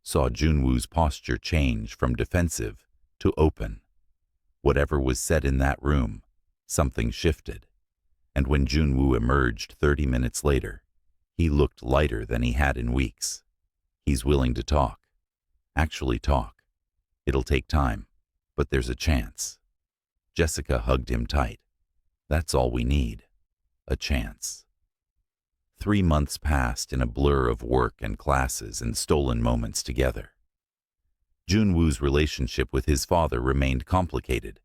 saw Joon-Woo's posture change from defensive to open. Whatever was said in that room, something shifted. And when Joon-Woo emerged 30 minutes later, he looked lighter than he had in weeks. He's willing to talk. Actually talk. It'll take time, but there's a chance. Jessica hugged him tight. That's all we need. A chance. 3 months passed in a blur of work and classes and stolen moments together. Joon-Woo's relationship with his father remained complicated,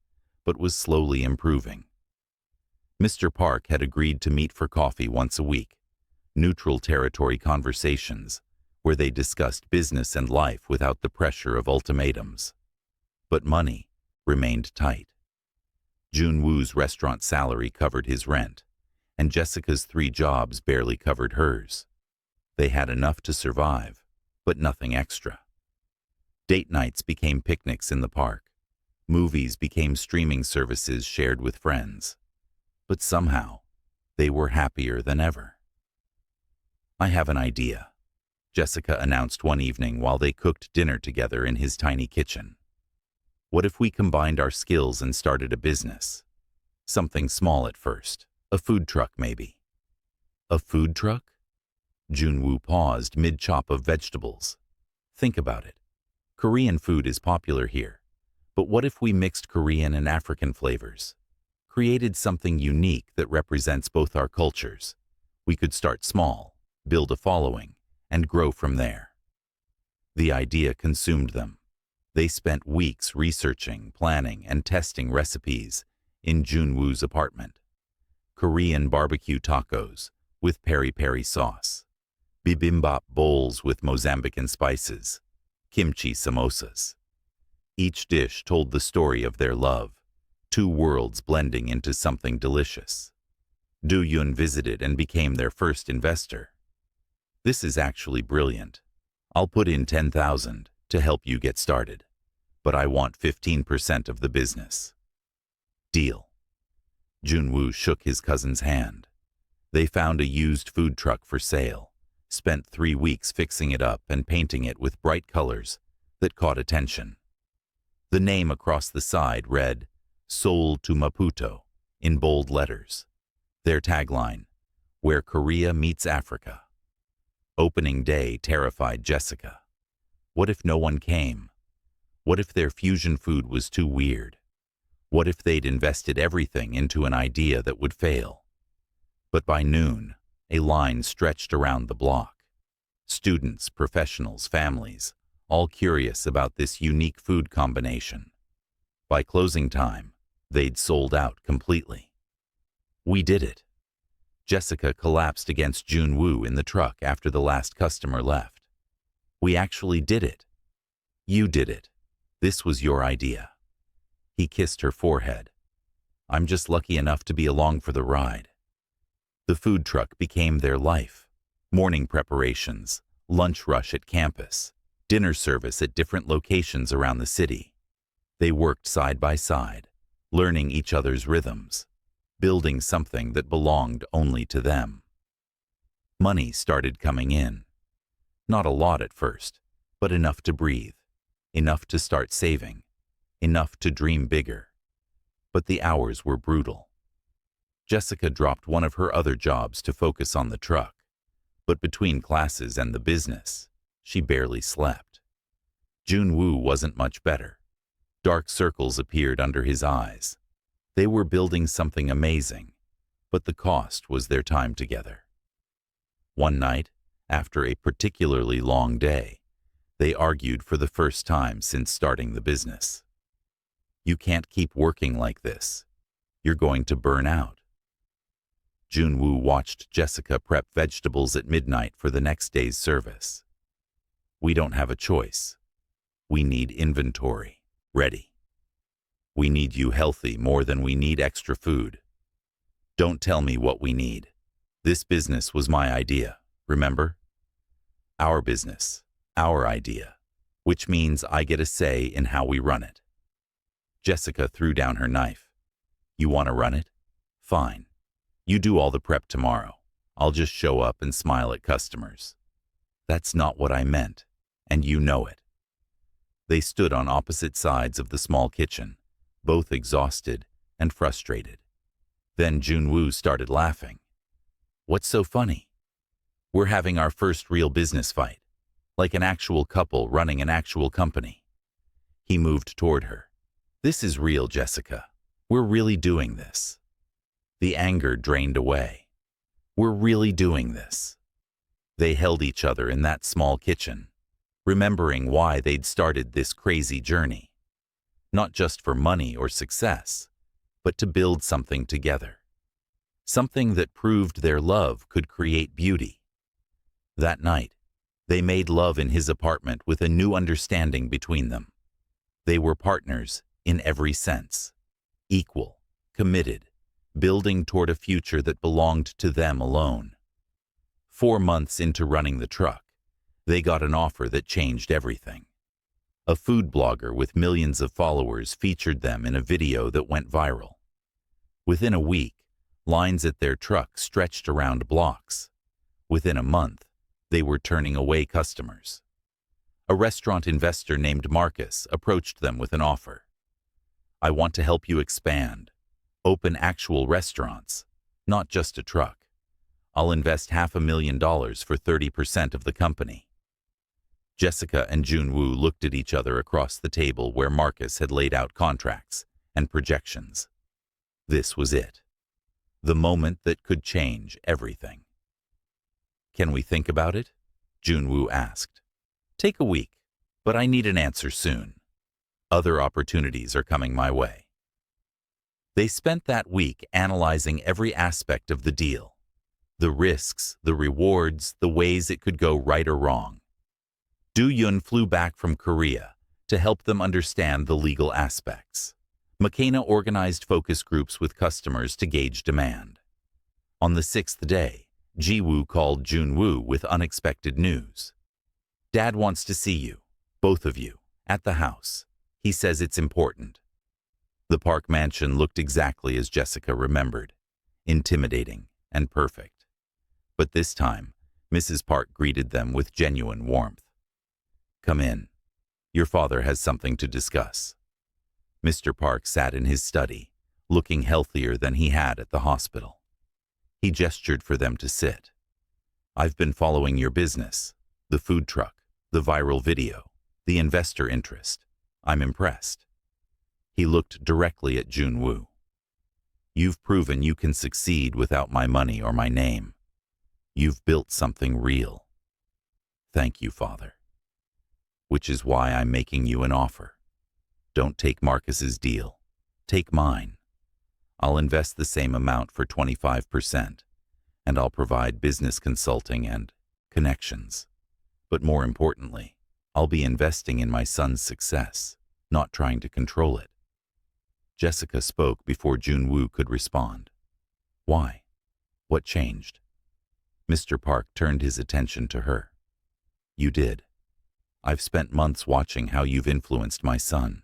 but was slowly improving. Mr. Park had agreed to meet for coffee once a week, neutral territory conversations, where they discussed business and life without the pressure of ultimatums. But money remained tight. Joon-Woo's restaurant salary covered his rent, and Jessica's 3 jobs barely covered hers. They had enough to survive, but nothing extra. Date nights became picnics in the park. Movies became streaming services shared with friends. But somehow, they were happier than ever. I have an idea, Jessica announced one evening while they cooked dinner together in his tiny kitchen. What if we combined our skills and started a business? Something small at first, a food truck maybe. A food truck? Joon-Woo paused mid-chop of vegetables. Think about it. Korean food is popular here, but what if we mixed Korean and African flavors? Created something unique that represents both our cultures. We could start small, build a following, and grow from there. The idea consumed them. They spent weeks researching, planning, and testing recipes in Joon-Woo's apartment. Korean barbecue tacos with peri-peri sauce, bibimbap bowls with Mozambican spices, kimchi samosas. Each dish told the story of their love, 2 worlds blending into something delicious. Do-Yoon visited and became their first investor. This is actually brilliant. I'll put in 10,000 to help you get started, but I want 15% of the business. Deal. Joon-Woo shook his cousin's hand. They found a used food truck for sale, spent 3 weeks fixing it up and painting it with bright colors that caught attention. The name across the side read, "Sold to Maputo," in bold letters. Their tagline, "Where Korea meets Africa." Opening day terrified Jessica. What if no one came? What if their fusion food was too weird? What if they'd invested everything into an idea that would fail? But by noon, a line stretched around the block. Students, professionals, families, all curious about this unique food combination. By closing time, they'd sold out completely. We did it. Jessica collapsed against Joon-Woo in the truck after the last customer left. We actually did it. You did it. This was your idea. He kissed her forehead. I'm just lucky enough to be along for the ride. The food truck became their life. Morning preparations, lunch rush at campus, dinner service at different locations around the city. They worked side by side, learning each other's rhythms, building something that belonged only to them. Money started coming in. Not a lot at first, but enough to breathe, enough to start saving, enough to dream bigger. But the hours were brutal. Jessica dropped one of her other jobs to focus on the truck, but between classes and the business, she barely slept. Joon-Woo wasn't much better. Dark circles appeared under his eyes. They were building something amazing, but the cost was their time together. One night, after a particularly long day, they argued for the first time since starting the business. You can't keep working like this. You're going to burn out. Joon-Woo watched Jessica prep vegetables at midnight for the next day's service. We don't have a choice. We need inventory. Ready. We need you healthy more than we need extra food. Don't tell me what we need. This business was my idea, remember? Our business, our idea, which means I get a say in how we run it. Jessica threw down her knife. You want to run it? Fine. You do all the prep tomorrow. I'll just show up and smile at customers. That's not what I meant, and you know it. They stood on opposite sides of the small kitchen, both exhausted and frustrated. Then Joon-Woo started laughing. What's so funny? We're having our first real business fight, like an actual couple running an actual company. He moved toward her. This is real, Jessica. We're really doing this. The anger drained away. We're really doing this. They held each other in that small kitchen, remembering why they'd started this crazy journey. Not just for money or success, but to build something together. Something that proved their love could create beauty. That night, they made love in his apartment with a new understanding between them. They were partners in every sense. Equal, committed, building toward a future that belonged to them alone. 4 months into running the truck, they got an offer that changed everything. A food blogger with millions of followers featured them in a video that went viral. Within a week, lines at their truck stretched around blocks. Within a month, they were turning away customers. A restaurant investor named Marcus approached them with an offer. I want to help you expand. Open actual restaurants, not just a truck. I'll invest $500,000 for 30% of the company. Jessica and Joon-Woo looked at each other across the table where Marcus had laid out contracts and projections. This was it. The moment that could change everything. Can we think about it? Joon-Woo asked. Take a week, but I need an answer soon. Other opportunities are coming my way. They spent that week analyzing every aspect of the deal. The risks, the rewards, the ways it could go right or wrong. Do-Yoon flew back from Korea to help them understand the legal aspects. McKenna organized focus groups with customers to gauge demand. On the 6th day, Ji-Woo called Joon-Woo with unexpected news. Dad wants to see you, both of you, at the house. He says it's important. The Park mansion looked exactly as Jessica remembered, intimidating and perfect. But this time, Mrs. Park greeted them with genuine warmth. Come in. Your father has something to discuss. Mr. Park sat in his study, looking healthier than he had at the hospital. He gestured for them to sit. I've been following your business, the food truck, the viral video, the investor interest. I'm impressed. He looked directly at Joon-Woo. You've proven you can succeed without my money or my name. You've built something real. Thank you, Father. Which is why I'm making you an offer. Don't take Marcus's deal. Take mine. I'll invest the same amount for 25%, and I'll provide business consulting and connections. But more importantly, I'll be investing in my son's success, not trying to control it. Jessica spoke before Joon-Woo could respond. Why? What changed? Mr. Park turned his attention to her. You did. I've spent months watching how you've influenced my son.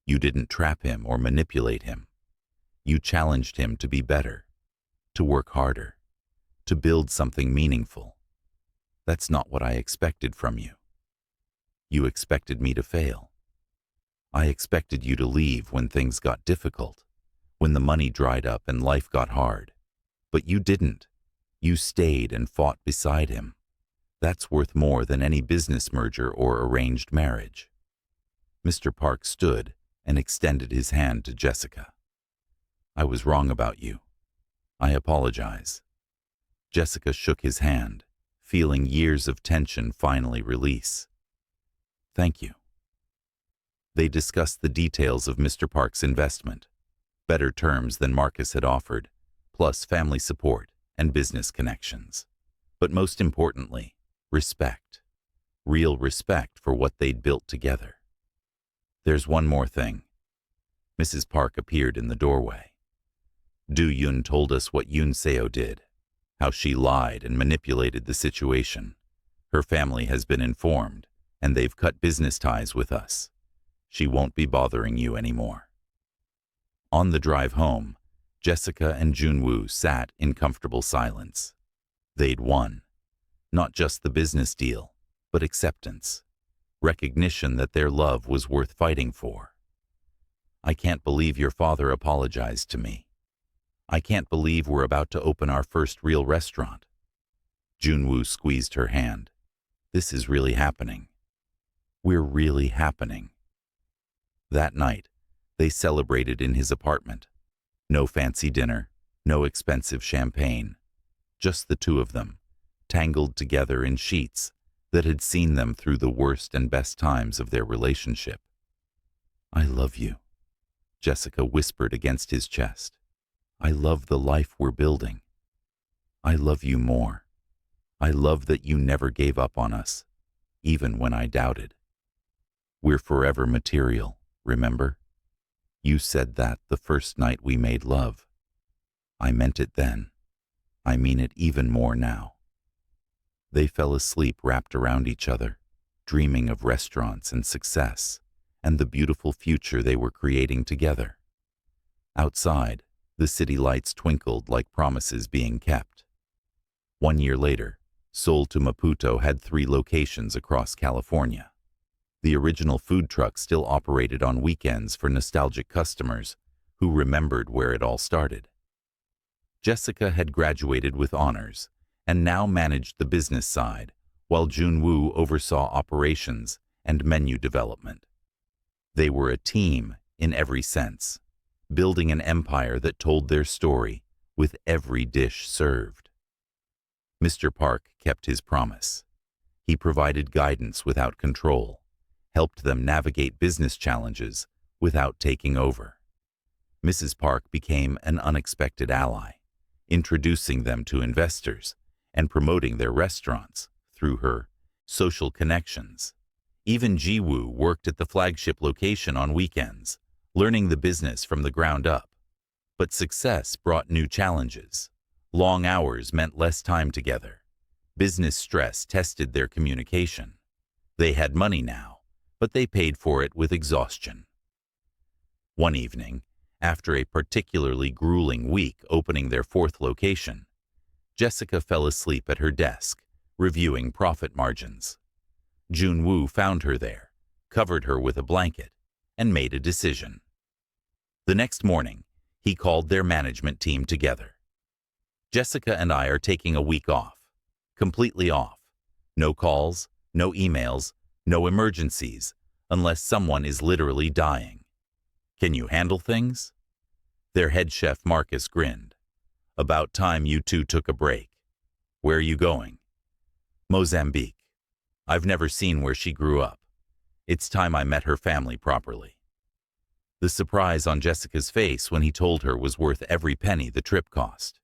You didn't trap him or manipulate him. You challenged him to be better, to work harder, to build something meaningful. That's not what I expected from you. You expected me to fail. I expected you to leave when things got difficult, when the money dried up and life got hard. But you didn't. You stayed and fought beside him. That's worth more than any business merger or arranged marriage. Mr. Park stood and extended his hand to Jessica. I was wrong about you. I apologize. Jessica shook his hand, feeling years of tension finally release. Thank you. They discussed the details of Mr. Park's investment, better terms than Marcus had offered, plus family support and business connections. But most importantly, respect. Real respect for what they'd built together. There's one more thing. Mrs. Park appeared in the doorway. Do-yoon told us what Yoon Seo did, how she lied and manipulated the situation. Her family has been informed, and they've cut business ties with us. She won't be bothering you anymore. On the drive home, Jessica and Joon-Woo sat in comfortable silence. They'd won. Not just the business deal, but acceptance. Recognition that their love was worth fighting for. I can't believe your father apologized to me. I can't believe we're about to open our first real restaurant. Joon-Woo squeezed her hand. This is really happening. We're really happening. That night, they celebrated in his apartment. No fancy dinner, no expensive champagne. Just the two of them, tangled together in sheets that had seen them through the worst and best times of their relationship. I love you, Jessica whispered against his chest. I love the life we're building. I love you more. I love that you never gave up on us, even when I doubted. We're forever material, remember? You said that the first night we made love. I meant it then. I mean it even more now. They fell asleep wrapped around each other, dreaming of restaurants and success, and the beautiful future they were creating together. Outside, the city lights twinkled like promises being kept. 1 year later, Seoul to Maputo had 3 locations across California. The original food truck still operated on weekends for nostalgic customers who remembered where it all started. Jessica had graduated with honors and now managed the business side, while Joon-Woo oversaw operations and menu development. They were a team in every sense, building an empire that told their story with every dish served. Mr. Park kept his promise. He provided guidance without control, helped them navigate business challenges without taking over. Mrs. Park became an unexpected ally, introducing them to investors and promoting their restaurants through her social connections. Even Ji-Woo worked at the flagship location on weekends, learning the business from the ground up. But success brought new challenges. Long hours meant less time together. Business stress tested their communication. They had money now, but they paid for it with exhaustion. One evening, after a particularly grueling week opening their 4th location, Jessica fell asleep at her desk, reviewing profit margins. Joon-Woo found her there, covered her with a blanket, and made a decision. The next morning, he called their management team together. Jessica and I are taking a week off, completely off. No calls, no emails, no emergencies, unless someone is literally dying. Can you handle things? Their head chef Marcus grinned. About time you two took a break. Where are you going? Mozambique. I've never seen where she grew up. It's time I met her family properly. The surprise on Jessica's face when he told her was worth every penny the trip cost.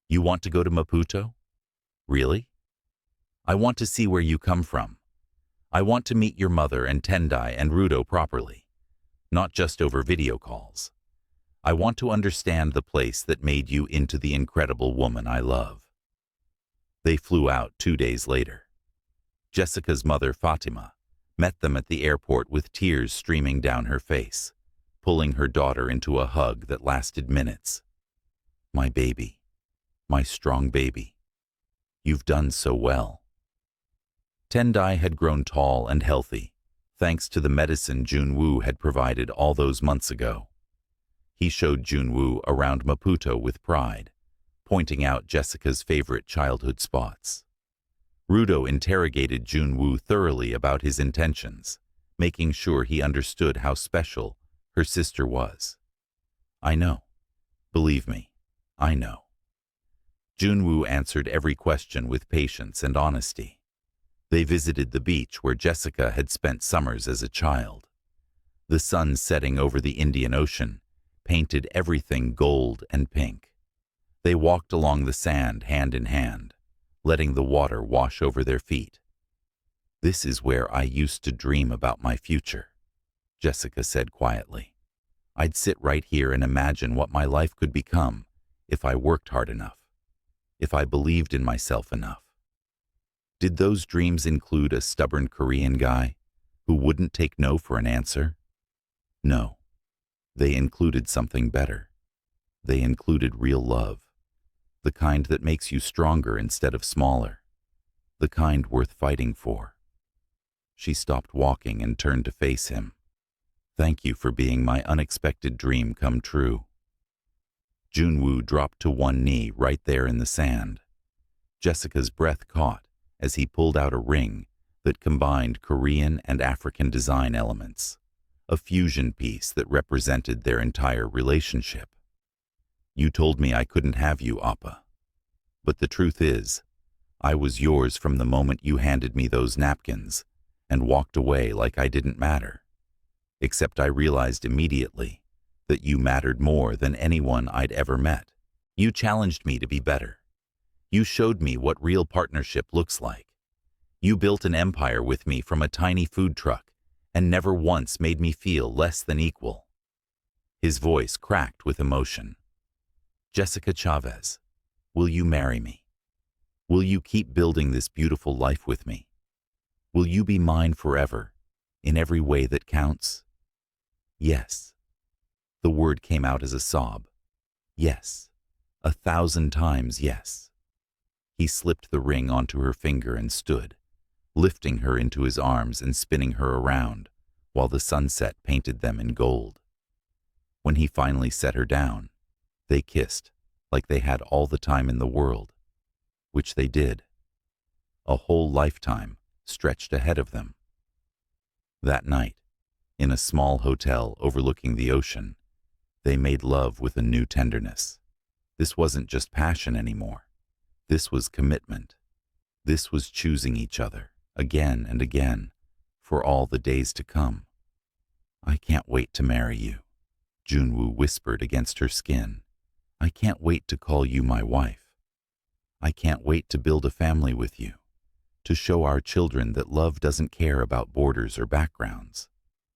You want to go to Maputo? Really? I want to see where you come from. I want to meet your mother and Tendai and Rudo properly, not just over video calls. I want to understand the place that made you into the incredible woman I love. They flew out 2 days later. Jessica's mother, Fatima, met them at the airport with tears streaming down her face, pulling her daughter into a hug that lasted minutes. My baby, my strong baby, you've done so well. Tendai had grown tall and healthy, thanks to the medicine Joon-Woo had provided all those months ago. He showed Joon-Woo around Maputo with pride, pointing out Jessica's favorite childhood spots. Rudo interrogated Joon-Woo thoroughly about his intentions, making sure he understood how special her sister was. I know. Believe me, I know. Joon-Woo answered every question with patience and honesty. They visited the beach where Jessica had spent summers as a child. The sun setting over the Indian Ocean painted everything gold and pink. They walked along the sand hand in hand, letting the water wash over their feet. "This is where I used to dream about my future," Jessica said quietly. "I'd sit right here and imagine what my life could become if I worked hard enough, if I believed in myself enough." Did those dreams include a stubborn Korean guy who wouldn't take no for an answer? No. They included something better. They included real love. The kind that makes you stronger instead of smaller. The kind worth fighting for. She stopped walking and turned to face him. "Thank you for being my unexpected dream come true." Joon-Woo dropped to one knee right there in the sand. Jessica's breath caught as he pulled out a ring that combined Korean and African design elements, a fusion piece that represented their entire relationship. "You told me I couldn't have you, Oppa. But the truth is, I was yours from the moment you handed me those napkins and walked away like I didn't matter. Except I realized immediately that you mattered more than anyone I'd ever met. You challenged me to be better. You showed me what real partnership looks like. You built an empire with me from a tiny food truck and never once made me feel less than equal." His voice cracked with emotion. "Jessica Chavez, will you marry me? Will you keep building this beautiful life with me? Will you be mine forever, in every way that counts?" "Yes." The word came out as a sob. "Yes. 1,000 times yes." He slipped the ring onto her finger and stood, lifting her into his arms and spinning her around, while the sunset painted them in gold. When he finally set her down, they kissed like they had all the time in the world, which they did. A whole lifetime stretched ahead of them. That night, in a small hotel overlooking the ocean, they made love with a new tenderness. This wasn't just passion anymore. This was commitment. This was choosing each other, again and again, for all the days to come. "I can't wait to marry you," Joon-Woo whispered against her skin. "I can't wait to call you my wife. I can't wait to build a family with you, to show our children that love doesn't care about borders or backgrounds,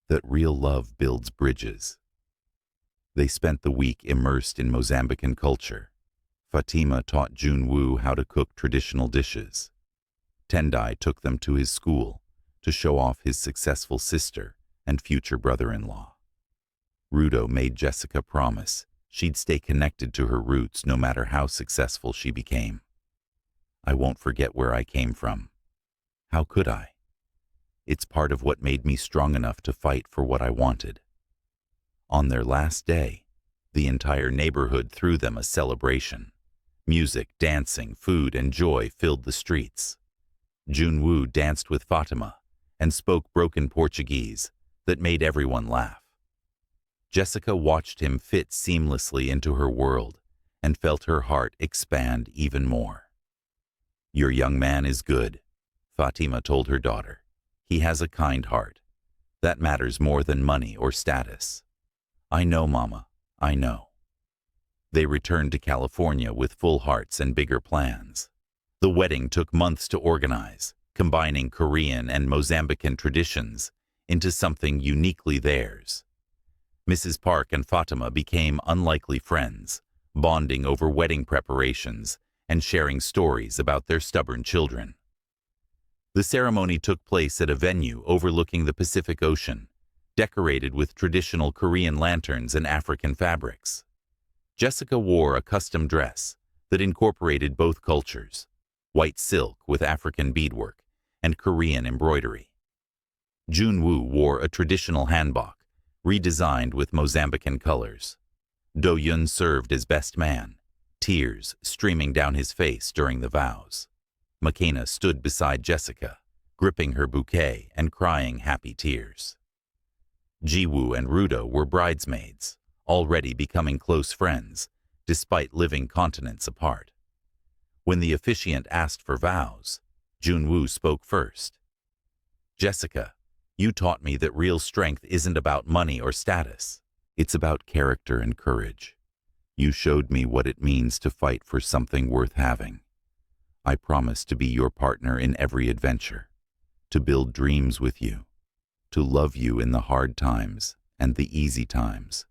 that real love builds bridges." They spent the week immersed in Mozambican culture. Fatima taught Joon-Woo how to cook traditional dishes. Tendai took them to his school to show off his successful sister and future brother-in-law. Rudo made Jessica promise she'd stay connected to her roots no matter how successful she became. "I won't forget where I came from. How could I? It's part of what made me strong enough to fight for what I wanted." On their last day, the entire neighborhood threw them a celebration. Music, dancing, food, and joy filled the streets. Joon-Woo danced with Fatima and spoke broken Portuguese that made everyone laugh. Jessica watched him fit seamlessly into her world and felt her heart expand even more. "Your young man is good," Fatima told her daughter. "He has a kind heart. That matters more than money or status." "I know, Mama, I know." They returned to California with full hearts and bigger plans. The wedding took months to organize, combining Korean and Mozambican traditions into something uniquely theirs. Mrs. Park and Fatima became unlikely friends, bonding over wedding preparations and sharing stories about their stubborn children. The ceremony took place at a venue overlooking the Pacific Ocean, decorated with traditional Korean lanterns and African fabrics. Jessica wore a custom dress that incorporated both cultures, white silk with African beadwork and Korean embroidery. Joon-Woo wore a traditional hanbok, redesigned with Mozambican colors. Do-Yun served as best man, tears streaming down his face during the vows. Makena stood beside Jessica, gripping her bouquet and crying happy tears. Ji-Woo and Rudo were bridesmaids, already becoming close friends, despite living continents apart. When the officiant asked for vows, Joon-Woo spoke first. "Jessica, you taught me that real strength isn't about money or status. It's about character and courage. You showed me what it means to fight for something worth having. I promise to be your partner in every adventure, to build dreams with you, to love you in the hard times and the easy times,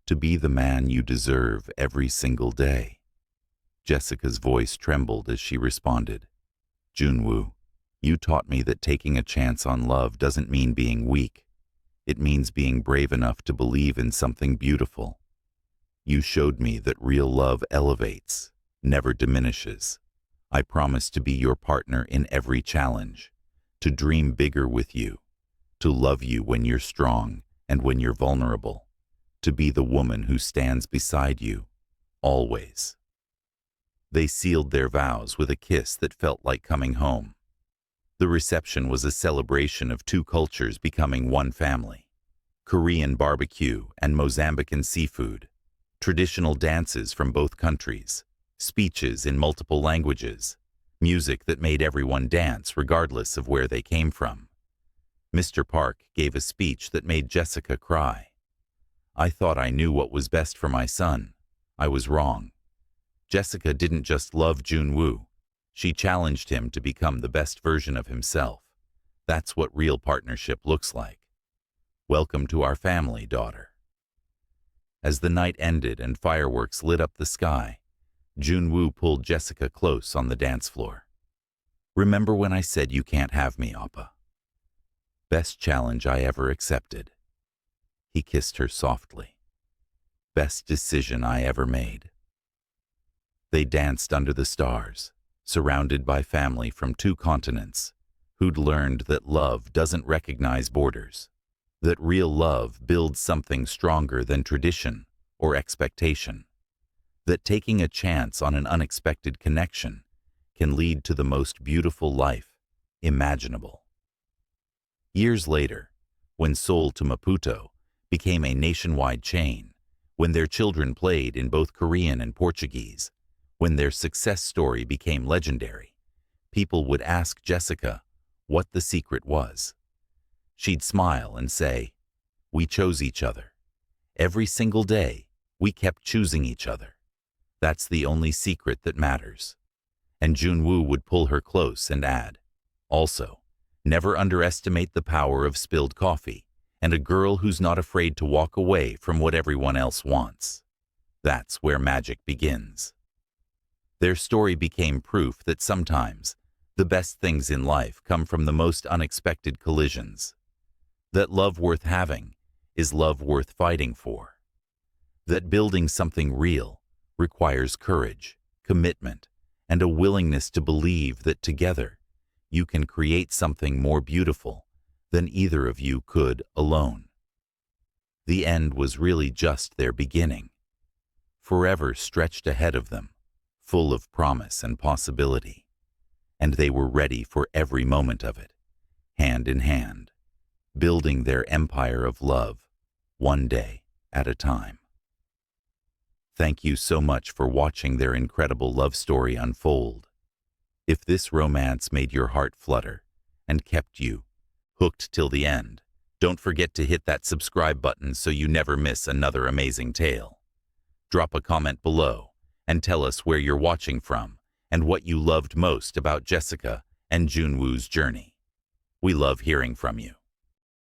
to be the man you deserve every single day." Jessica's voice trembled as she responded, "Joon-Woo, you taught me that taking a chance on love doesn't mean being weak. It means being brave enough to believe in something beautiful. You showed me that real love elevates, never diminishes. I promise to be your partner in every challenge, to dream bigger with you, to love you when you're strong and when you're vulnerable, to be the woman who stands beside you, always." They sealed their vows with a kiss that felt like coming home. The reception was a celebration of two cultures becoming one family. Korean barbecue and Mozambican seafood, traditional dances from both countries, speeches in multiple languages, music that made everyone dance regardless of where they came from. Mr. Park gave a speech that made Jessica cry. "I thought I knew what was best for my son. I was wrong." Jessica didn't just love Joon-Woo. She challenged him to become the best version of himself. That's what real partnership looks like. "Welcome to our family, daughter." As the night ended and fireworks lit up the sky, Joon-Woo pulled Jessica close on the dance floor. "Remember when I said you can't have me, Oppa? Best challenge I ever accepted." He kissed her softly. "Best decision I ever made." They danced under the stars, surrounded by family from two continents, who'd learned that love doesn't recognize borders, that real love builds something stronger than tradition or expectation, that taking a chance on an unexpected connection can lead to the most beautiful life imaginable. Years later, when Seoul to Maputo became a nationwide chain, when their children played in both Korean and Portuguese, when their success story became legendary, people would ask Jessica what the secret was. She'd smile and say, "We chose each other. Every single day, we kept choosing each other. That's the only secret that matters." And Joon-Woo would pull her close and add, "Also, never underestimate the power of spilled coffee and a girl who's not afraid to walk away from what everyone else wants. That's where magic begins." Their story became proof that sometimes the best things in life come from the most unexpected collisions. That love worth having is love worth fighting for. That building something real requires courage, commitment, and a willingness to believe that together you can create something more beautiful than either of you could alone. The end was really just their beginning. Forever stretched ahead of them, full of promise and possibility, and they were ready for every moment of it, hand in hand, building their empire of love, one day at a time. Thank you so much for watching their incredible love story unfold. If this romance made your heart flutter and kept you hooked till the end, don't forget to hit that subscribe button so you never miss another amazing tale. Drop a comment below and tell us where you're watching from and what you loved most about Jessica and Joon-Woo's journey. We love hearing from you.